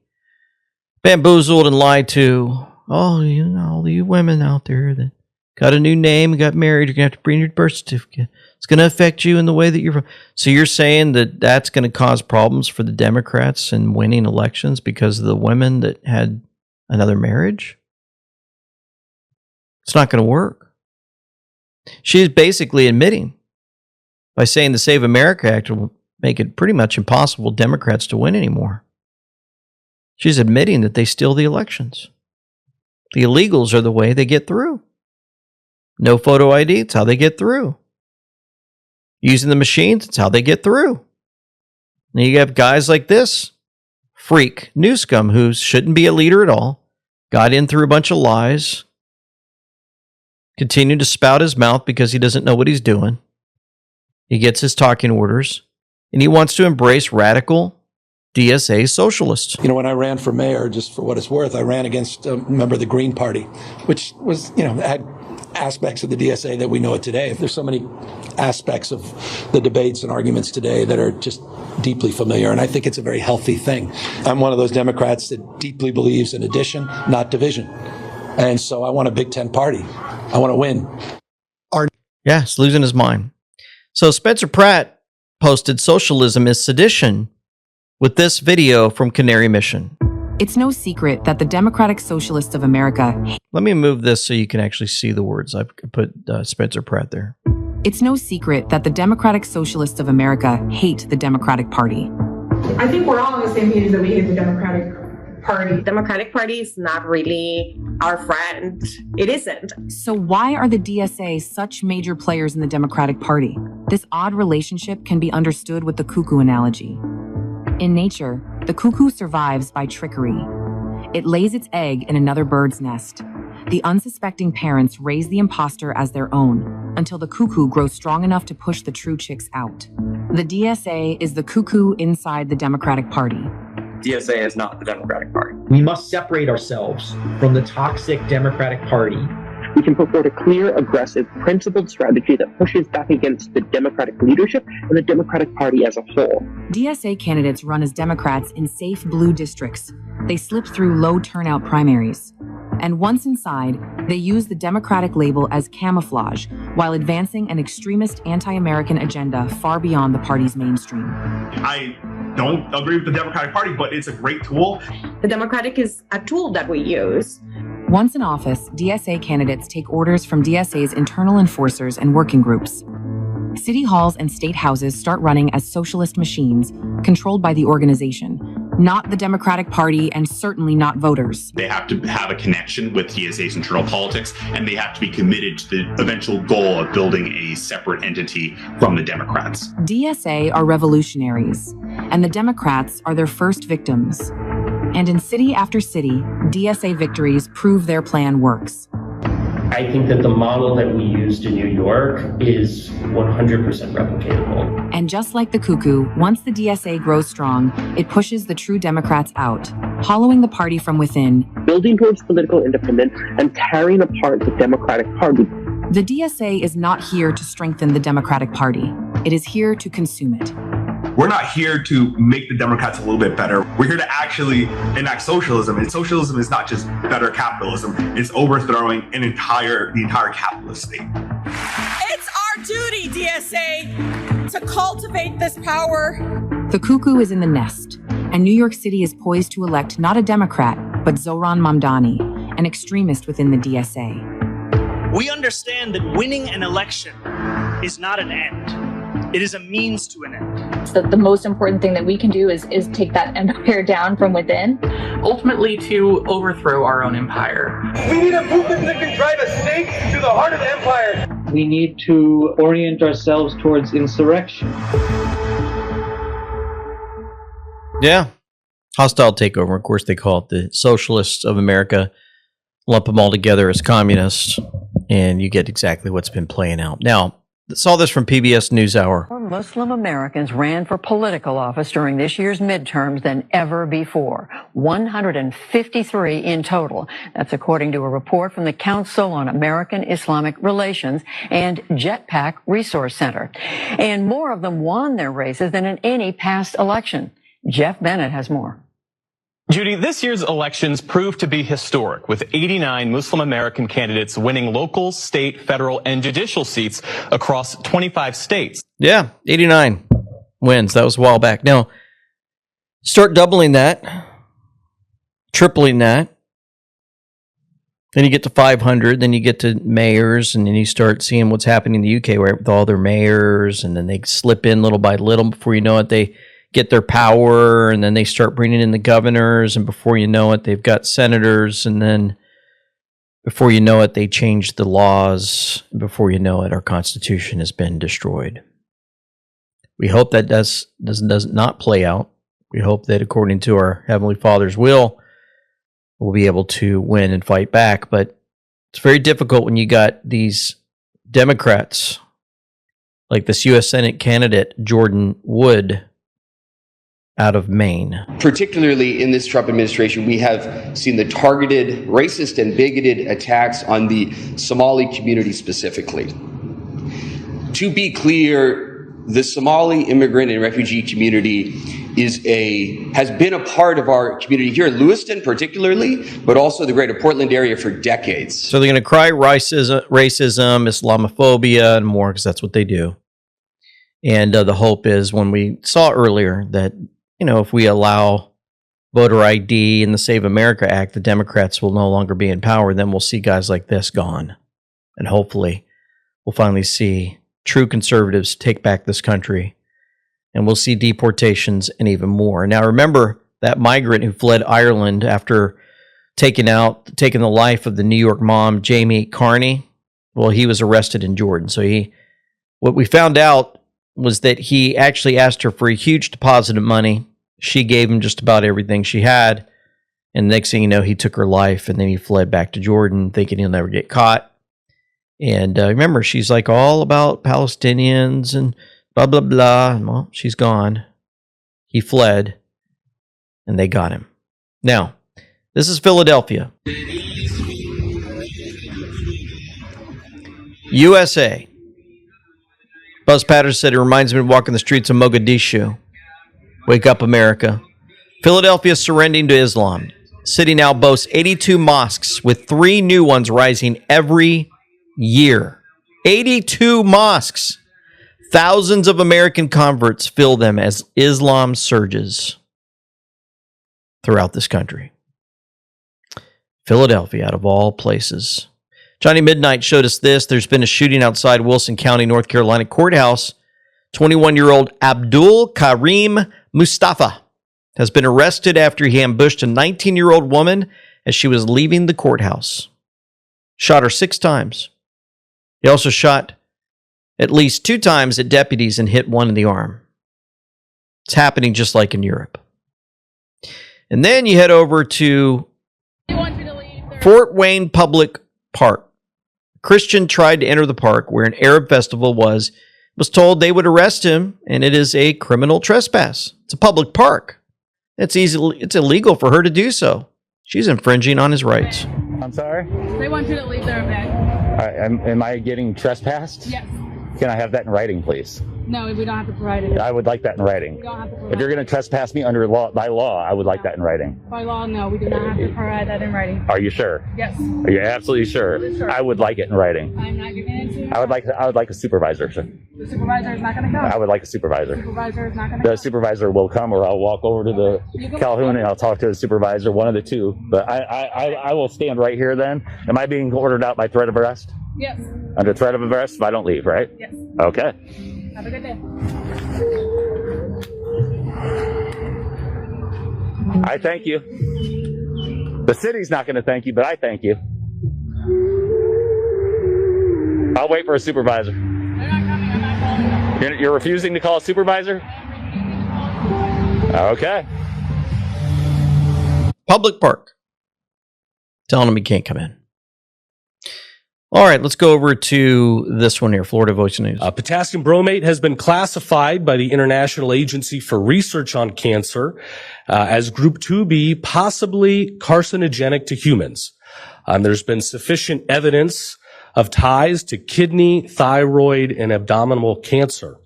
bamboozled and lied to. Oh, you know, all you women out there that got a new name, got married, you're going to have to bring your birth certificate. It's going to affect you in the way that you're. So you're saying that that's going to cause problems for the Democrats in winning elections because of the women that had another marriage? It's not going to work. She's basically admitting by saying the Save America Act will make it pretty much impossible for Democrats to win anymore. She's admitting that they steal the elections. The illegals are the way they get through. No photo ID, it's how they get through. Using the machines, it's how they get through. And you have guys like this freak, Newscomb, who shouldn't be a leader at all, got in through a bunch of lies, continued to spout his mouth because he doesn't know what he's doing. He gets his talking orders, and he wants to embrace radical DSA socialists. You know, when I ran for mayor, just for what it's worth, I ran against a member of the Green Party, which was, you know, had aspects of the DSA that we know it today. There's so many aspects of the debates and arguments today that are just deeply familiar, and I think it's a very healthy thing. I'm one of those Democrats that deeply believes in addition, not division. And so I want a Big Ten party. I want to win. Yeah, he's losing his mind. So Spencer Pratt posted socialism is sedition with this video from Canary Mission. It's no secret that the Democratic Socialists of America... Let me move this so you can actually see the words. I've put Spencer Pratt there. It's no secret that the Democratic Socialists of America hate the Democratic Party. I think we're all on the same page that we hate the Democratic Party. The Democratic Party is not really our friend. It isn't. So why are the DSA such major players in the Democratic Party? This odd relationship can be understood with the cuckoo analogy. In nature, the cuckoo survives by trickery. It lays its egg in another bird's nest. The unsuspecting parents raise the imposter as their own until the cuckoo grows strong enough to push the true chicks out. The DSA is the cuckoo inside the Democratic Party. DSA is not the Democratic Party. We must separate ourselves from the toxic Democratic Party. We can put forward a clear, aggressive, principled strategy that pushes back against the Democratic leadership and the Democratic Party as a whole. DSA candidates run as Democrats in safe blue districts. They slip through low turnout primaries. And once inside, they use the Democratic label as camouflage while advancing an extremist anti-American agenda far beyond the party's mainstream. I don't agree with the Democratic Party, but it's a great tool. The Democratic is a tool that we use. Once in office, DSA candidates take orders from DSA's internal enforcers and working groups. City halls and state houses start running as socialist machines controlled by the organization, not the Democratic Party and certainly not voters. They have to have a connection with DSA's internal politics, and they have to be committed to the eventual goal of building a separate entity from the Democrats. DSA are revolutionaries, and the Democrats are their first victims. And in city after city, DSA victories prove their plan works. I think that the model that we used in New York is 100% replicatable. And just like the cuckoo, once the DSA grows strong, it pushes the true Democrats out, hollowing the party from within. Building towards political independence and tearing apart the Democratic Party. The DSA is not here to strengthen the Democratic Party. It is here to consume it. We're not here to make the Democrats a little bit better. We're here to actually enact socialism. And socialism is not just better capitalism. It's overthrowing the entire capitalist state. It's our duty, DSA, to cultivate this power. The cuckoo is in the nest, and New York City is poised to elect not a Democrat, but Zohran Mamdani, an extremist within the DSA. We understand that winning an election is not an end. It is a means to an end. So the most important thing that we can do is take that empire down from within. Ultimately to overthrow our own empire. We need a movement that can drive a stake to the heart of the empire. We need to orient ourselves towards insurrection. Yeah. Hostile takeover. Of course, they call it the Socialists of America. Lump them all together as communists, and you get exactly what's been playing out. Now, saw this from PBS NewsHour. More Muslim Americans ran for political office during this year's midterms than ever before. 153 in total. That's according to a report from the Council on American Islamic Relations and Jetpack Resource Center. And more of them won their races than in any past election. Jeff Bennett has more. Judy, this year's elections proved to be historic, with 89 Muslim American candidates winning local, state, federal, and judicial seats across 25 states. Yeah, 89 wins. That was a while back. Now, start doubling that, tripling that. Then you get to 500, then you get to mayors, and then you start seeing what's happening in the UK where with all their mayors, and then they slip in little by little. Before you know it, they get their power, and then they start bringing in the governors, and before you know it, they've got senators, and then before you know it, they change the laws. Before you know it, our Constitution has been destroyed. We hope that does not play out. We hope that according to our Heavenly Father's will, we'll be able to win and fight back. But it's very difficult when you got these Democrats, like this U.S. Senate candidate, Jordan Wood, out of Maine. Particularly in this Trump administration, we have seen the targeted, racist, and bigoted attacks on the Somali community specifically. To be clear, the Somali immigrant and refugee community has been a part of our community here in Lewiston particularly, but also the greater Portland area for decades. So they're going to cry racism, Islamophobia, and more, because that's what they do. And the hope is, when we saw earlier that, if we allow voter ID and the Save America Act, the Democrats will no longer be in power, then we'll see guys like this gone. And hopefully we'll finally see true conservatives take back this country. And we'll see deportations and even more. Now, remember that migrant who fled Ireland after taking the life of the New York mom, Jamie Carney? Well, he was arrested in Jordan. So what we found out was that he actually asked her for a huge deposit of money. She gave him just about everything she had. And next thing you know, he took her life, and then he fled back to Jordan thinking he'll never get caught. And remember, she's like all about Palestinians and blah, blah, blah. Well, she's gone. He fled, and they got him. Now, this is Philadelphia. USA. Buzz Patterson said, it reminds me of walking the streets of Mogadishu. Wake up, America. Philadelphia surrendering to Islam. City now boasts 82 mosques, with 3 new ones rising every year. 82 mosques. Thousands of American converts fill them as Islam surges throughout this country. Philadelphia, out of all places. Johnny Midnight showed us this. There's been a shooting outside Wilson County, North Carolina courthouse. 21-year-old Abdul Karim Mustafa has been arrested after he ambushed a 19-year-old woman as she was leaving the courthouse. Shot her 6 times. He also shot at least 2 times at deputies and hit one in the arm. It's happening just like in Europe. And then you head over to Fort Wayne Public Park. A Christian tried to enter the park where an Arab festival was told they would arrest him, and it is a criminal trespass. It's a public park. It's illegal for her to do so. She's infringing on his rights. I'm sorry? They want you to leave their event. Am I getting trespassed? Yes. Can I have that in writing, please? No, we don't have to provide it. I would like that in writing. We don't have to provide if you're going to trespass me by law, I would like that in writing. By law, no, we do not have to provide that in writing. Are you sure? Yes. Are you absolutely sure? Sure. I would like it in writing. I'm not giving it to you. I would like a supervisor, sir. The supervisor is not going to come. I would like a supervisor. The supervisor is not going to come. The supervisor will come, or I'll walk over to the Calhoun and I'll talk to the supervisor, one of the two. But I will stand right here then. Am I being ordered out by threat of arrest? Yes. Under threat of arrest if I don't leave, right? Yes. Okay. Have a good day. I thank you. The city's not going to thank you, but I thank you. I'll wait for a supervisor. They're not coming. I'm not calling them. You're refusing to call a supervisor? Okay. Public park. Telling him he can't come in. All right, let's go over to this one here, Florida Voice News. Potassium bromate has been classified by the International Agency for Research on Cancer as Group 2B, possibly carcinogenic to humans. There's been sufficient evidence of ties to kidney, thyroid, and abdominal cancer.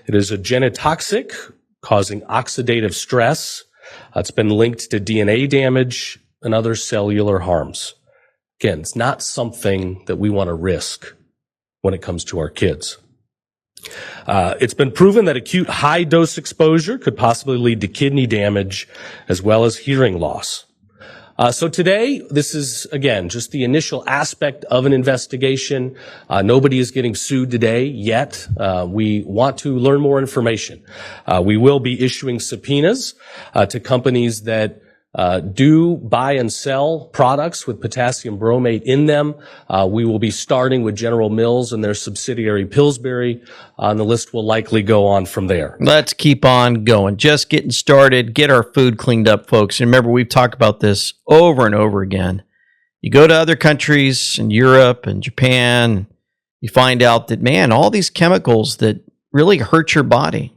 It is a genotoxic, causing oxidative stress, It's been linked to DNA damage and other cellular harms. Again, it's not something that we want to risk when it comes to our kids. It's been proven that acute high-dose exposure could possibly lead to kidney damage as well as hearing loss. So today, this is, again, just the initial aspect of an investigation. Nobody is getting sued today yet. We want to learn more information. We will be issuing subpoenas to companies that do buy and sell products with potassium bromate in them. We will be starting with General Mills and their subsidiary Pillsbury, and the list will likely go on from there. Let's keep on going. Just getting started. Get our food cleaned up, folks. And remember, we've talked about this over and over again. You go to other countries in Europe and Japan, you find out that, man, all these chemicals that really hurt your body,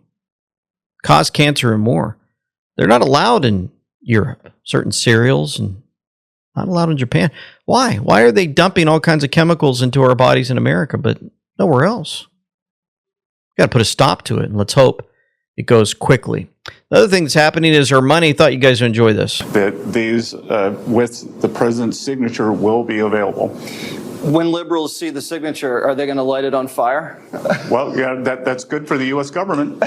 cause cancer and more, they're not allowed in Europe. Certain cereals and not allowed in Japan. Why? Why are they dumping all kinds of chemicals into our bodies in America, but nowhere else? Got to put a stop to it, and let's hope it goes quickly. The other thing that's happening is our money. Thought you guys would enjoy this. That these, with the president's signature, will be available. When liberals see the signature, are they going to light it on fire? Well, yeah, that's good for the U.S. government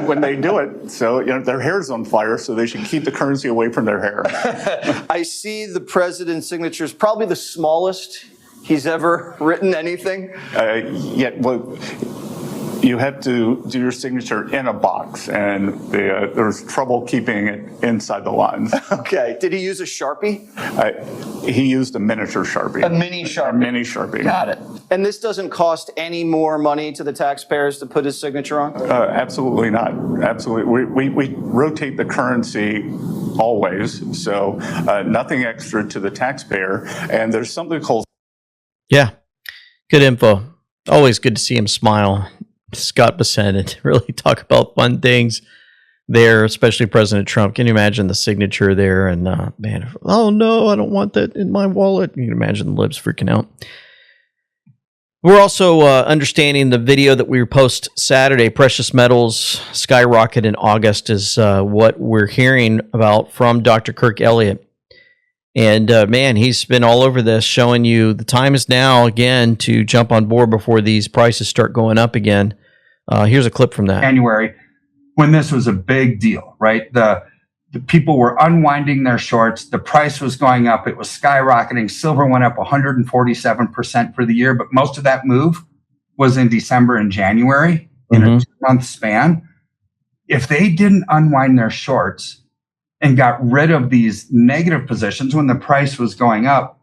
when they do it. So, their hair's on fire, so they should keep the currency away from their hair. I see the president's signature is probably the smallest he's ever written anything. You have to do your signature in a box, and there's trouble keeping it inside the lines. Okay. Did he use a Sharpie? He used a miniature Sharpie. A mini Sharpie. A mini Sharpie. Got it. And this doesn't cost any more money to the taxpayers to put his signature on? Absolutely not. Absolutely. We rotate the currency always, so nothing extra to the taxpayer. And there's something called... Yeah, good info. Always good to see him smile. Scott Bassett and really talk about fun things there, especially President Trump. Can you imagine the signature there? And man, oh no, I don't want that in my wallet. You can imagine the libs freaking out. We're also understanding the video that we post Saturday. Precious metals skyrocket in August is what we're hearing about from Dr. Kirk Elliott. And man, he's been all over this, showing you the time is now again to jump on board before these prices start going up again. Here's a clip from that. January, when this was a big deal, right? The people were unwinding their shorts. The price was going up. It was skyrocketing. Silver went up 147% for the year, but most of that move was in December and January in a 2-month span. If they didn't unwind their shorts and got rid of these negative positions when the price was going up,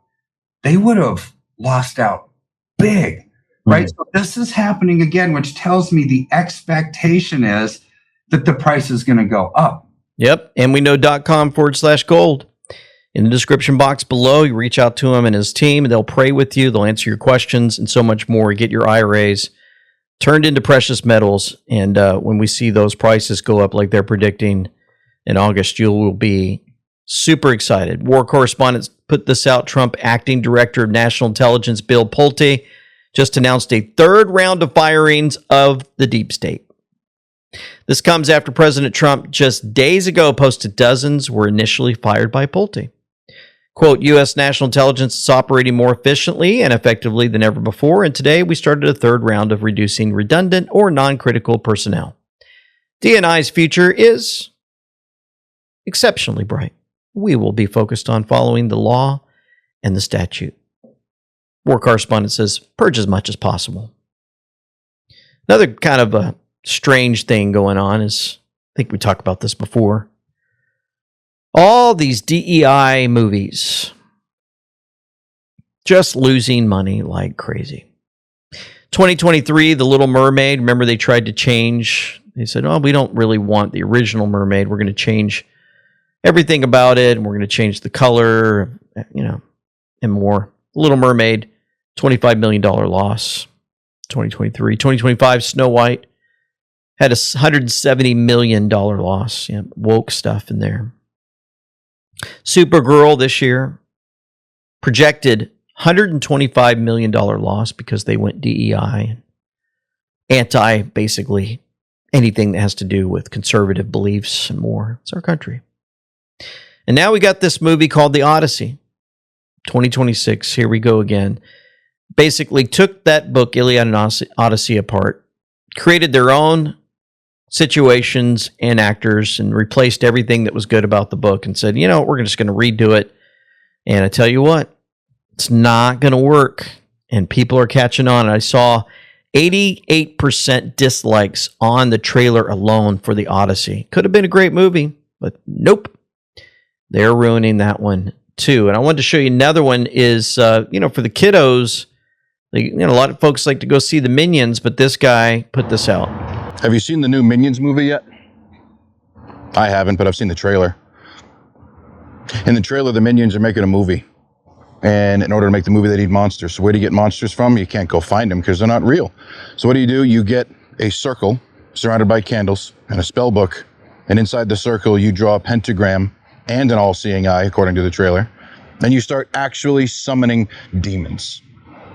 they would have lost out big, right? So this is happening again, which tells me the expectation is that the price is going to go up. Yep. And we know .com/gold. In the description box below, you reach out to him and his team. They'll pray with you. They'll answer your questions and so much more. Get your IRAs turned into precious metals. And when we see those prices go up like they're predicting in August, you will be super excited. War correspondents put this out. Trump acting director of national intelligence Bill Pulte just announced a third round of firings of the deep state. This comes after President Trump just days ago posted dozens were initially fired by Pulte. Quote, U.S. national intelligence is operating more efficiently and effectively than ever before, and today we started a third round of reducing redundant or non-critical personnel. DNI's future is exceptionally bright. We will be focused on following the law and the statute. War correspondent says, purge as much as possible. Another kind of a strange thing going on is, I think we talked about this before, all these DEI movies just losing money like crazy. 2023, The Little Mermaid, remember they tried to change, they said, oh, we don't really want the original mermaid, we're going to change everything about it, and we're going to change the color, and more. Little Mermaid, $25 million loss, 2023. 2025, Snow White had a $170 million loss. Yeah, woke stuff in there. Supergirl this year projected $125 million loss because they went DEI, anti, basically, anything that has to do with conservative beliefs and more. It's our country. And now we got this movie called The Odyssey, 2026. Here we go again. Basically took that book, Iliad and Odyssey, apart, created their own situations and actors, and replaced everything that was good about the book and said, you know, we're just going to redo it. And I tell you what, it's not going to work. And people are catching on. I saw 88% dislikes on the trailer alone for The Odyssey. Could have been a great movie, but nope. They're ruining that one too. And I wanted to show you another one is, for the kiddos, a lot of folks like to go see the Minions, but this guy put this out. Have you seen the new Minions movie yet? I haven't, but I've seen the trailer. In the trailer, the Minions are making a movie. And in order to make the movie, they need monsters. So where do you get monsters from? You can't go find them because they're not real. So what do? You get a circle surrounded by candles and a spell book. And inside the circle, you draw a pentagram and an all-seeing eye, according to the trailer. And you start actually summoning demons.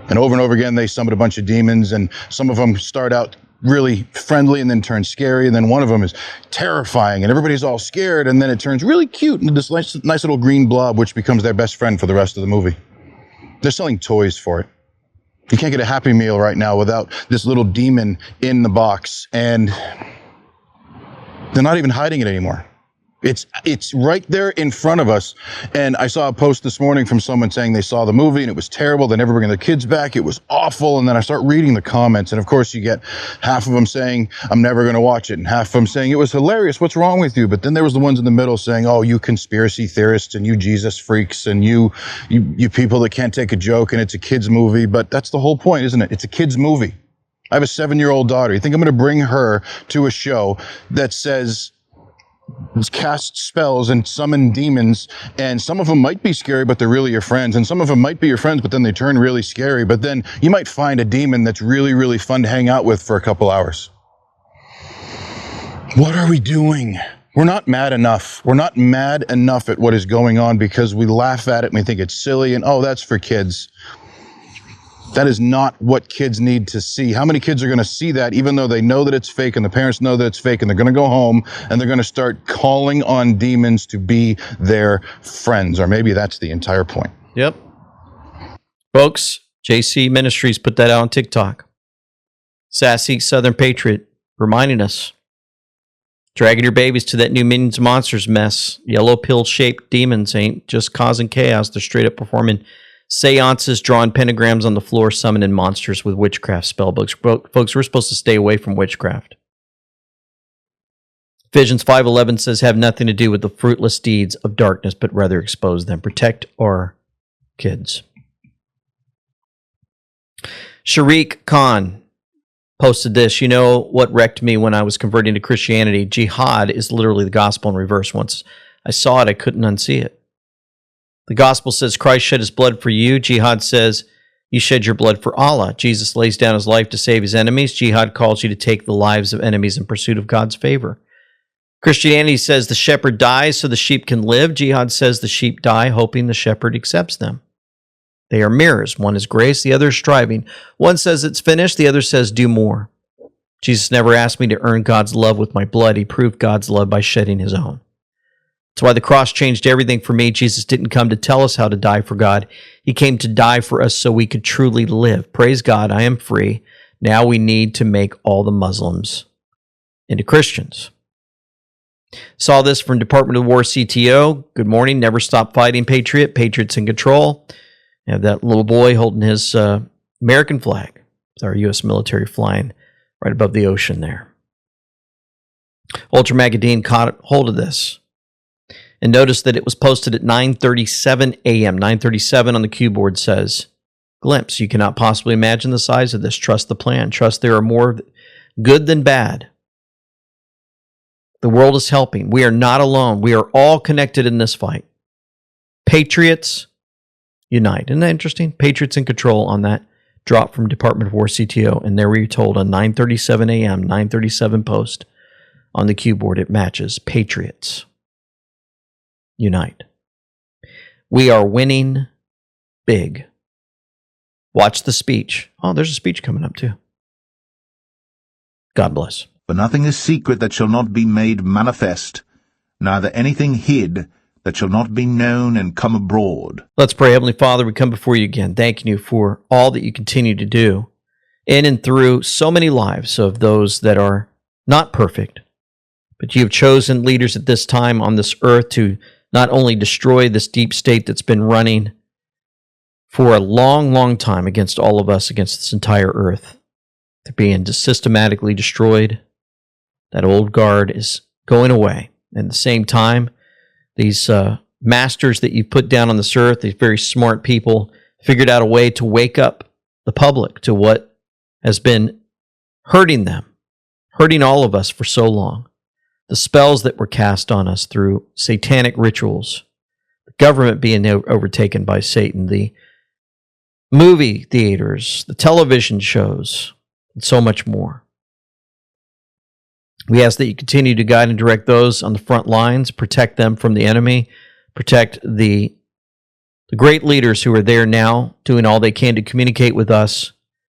And over again, they summon a bunch of demons. And some of them start out really friendly and then turn scary, and then one of them is terrifying and everybody's all scared, and then it turns really cute into this nice little green blob which becomes their best friend for the rest of the movie. They're selling toys for it. You can't get a Happy Meal right now without this little demon in the box, and they're not even hiding it anymore. It's right there in front of us. And I saw a post this morning from someone saying they saw the movie and it was terrible. They never bring their kids back. It was awful. And then I start reading the comments. And of course you get half of them saying, I'm never going to watch it. And half of them saying, it was hilarious. What's wrong with you? But then there was the ones in the middle saying, oh, you conspiracy theorists and you Jesus freaks and you people that can't take a joke and it's a kid's movie. But that's the whole point, isn't it? It's a kid's movie. I have a 7-year-old daughter. You think I'm going to bring her to a show that says, cast spells and summon demons, and some of them might be scary, but they're really your friends, and some of them might be your friends, but then they turn really scary, but then you might find a demon that's really, really fun to hang out with for a couple hours. What are we doing? We're not mad enough. We're not mad enough at what is going on because we laugh at it and we think it's silly and, oh, that's for kids. That is not what kids need to see. How many kids are going to see that even though they know that it's fake and the parents know that it's fake, and they're going to go home and they're going to start calling on demons to be their friends? Or maybe that's the entire point. Yep. Folks, JC Ministries put that out on TikTok. Sassy Southern Patriot reminding us. Dragging your babies to that new Minions Monsters mess. Yellow pill-shaped demons ain't just causing chaos. They're straight up performing seances, drawing pentagrams on the floor, summoning monsters with witchcraft spellbooks. Folks, we're supposed to stay away from witchcraft. Ephesians 5:11 says, have nothing to do with the fruitless deeds of darkness, but rather expose them. Protect our kids. Sharik Khan posted this. You know what wrecked me when I was converting to Christianity? Jihad is literally the gospel in reverse. Once I saw it, I couldn't unsee it. The gospel says Christ shed his blood for you. Jihad says you shed your blood for Allah. Jesus lays down his life to save his enemies. Jihad calls you to take the lives of enemies in pursuit of God's favor. Christianity says the shepherd dies so the sheep can live. Jihad says the sheep die hoping the shepherd accepts them. They are mirrors. One is grace, the other is striving. One says it's finished, the other says do more. Jesus never asked me to earn God's love with my blood. He proved God's love by shedding his own. That's why the cross changed everything for me. Jesus didn't come to tell us how to die for God. He came to die for us so we could truly live. Praise God, I am free. Now we need to make all the Muslims into Christians. Saw this from Department of War CTO. Good morning. Never stop fighting, Patriot. Patriots in control. You have that little boy holding his American flag. It's our U.S. military flying right above the ocean there. Ultra Magadine caught hold of this. And notice that it was posted at 9:37 a.m. 9:37 on the cue board says, glimpse, you cannot possibly imagine the size of this. Trust the plan. Trust there are more good than bad. The world is helping. We are not alone. We are all connected in this fight. Patriots unite. Isn't that interesting? Patriots in control on that drop from Department of War CTO. And there we were told on 9:37 a.m., 9:37 post on the cue board, it matches. Patriots unite. We are winning big. Watch the speech. Oh, there's a speech coming up too. God bless. For nothing is secret that shall not be made manifest, neither anything hid that shall not be known and come abroad. Let's pray. Heavenly Father, we come before you again, thanking you for all that you continue to do in and through so many lives of those that are not perfect. But you have chosen leaders at this time on this earth to not only destroy this deep state that's been running for a long, long time against all of us, against this entire earth. They're being systematically destroyed. That old guard is going away. At the same time, these masters that you've put down on this earth, these very smart people, figured out a way to wake up the public to what has been hurting them, hurting all of us for so long. The spells that were cast on us through satanic rituals, the government being overtaken by Satan, the movie theaters, the television shows, and so much more. We ask that you continue to guide and direct those on the front lines, protect them from the enemy, protect the great leaders who are there now doing all they can to communicate with us,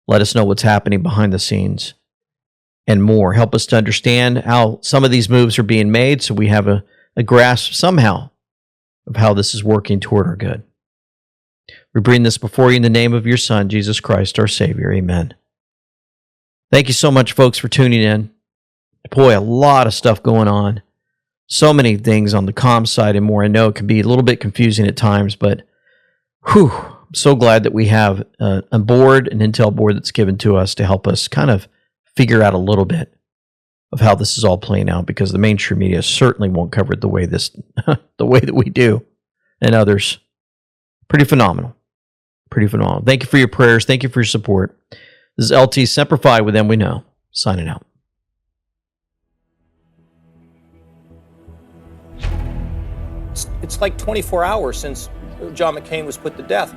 let us know what's happening behind the scenes, and more. Help us to understand how some of these moves are being made so we have a grasp somehow of how this is working toward our good. We bring this before you in the name of your Son, Jesus Christ, our Savior. Amen. Thank you so much, folks, for tuning in. Boy, a lot of stuff going on. So many things on the comm side and more. I know it can be a little bit confusing at times, but I'm so glad that we have a board, an intel board that's given to us to help us kind of figure out a little bit of how this is all playing out, because the mainstream media certainly won't cover it the way that we do, and others. Pretty phenomenal. Pretty phenomenal. Thank you for your prayers. Thank you for your support. This is LT Semper Fi with them we know. Signing out. It's like 24 hours since John McCain was put to death.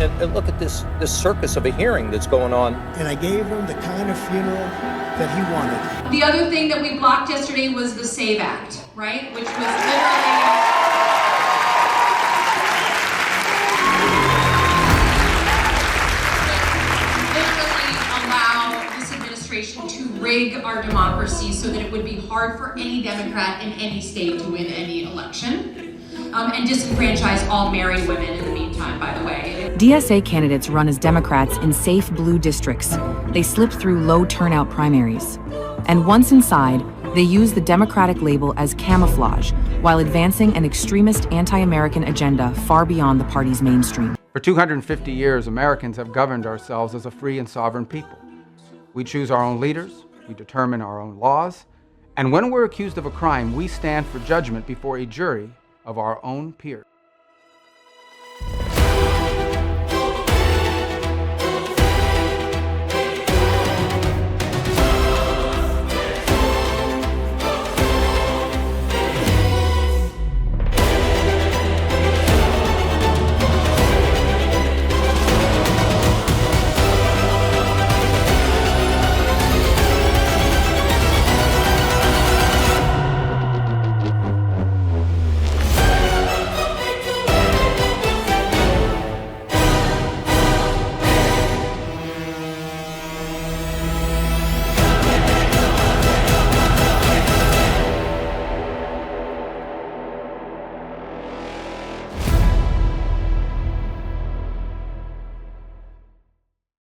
And look at this circus of a hearing that's going on. And I gave him the kind of funeral that he wanted. The other thing that we blocked yesterday was the SAVE Act, right? Which was literally allow this administration to rig our democracy so that it would be hard for any Democrat in any state to win any election. And disenfranchise all married women in the meantime, by the way. DSA candidates run as Democrats in safe blue districts. They slip through low turnout primaries. And once inside, they use the Democratic label as camouflage while advancing an extremist anti-American agenda far beyond the party's mainstream. For 250 years, Americans have governed ourselves as a free and sovereign people. We choose our own leaders, we determine our own laws, and when we're accused of a crime, we stand for judgment before a jury of our own peers.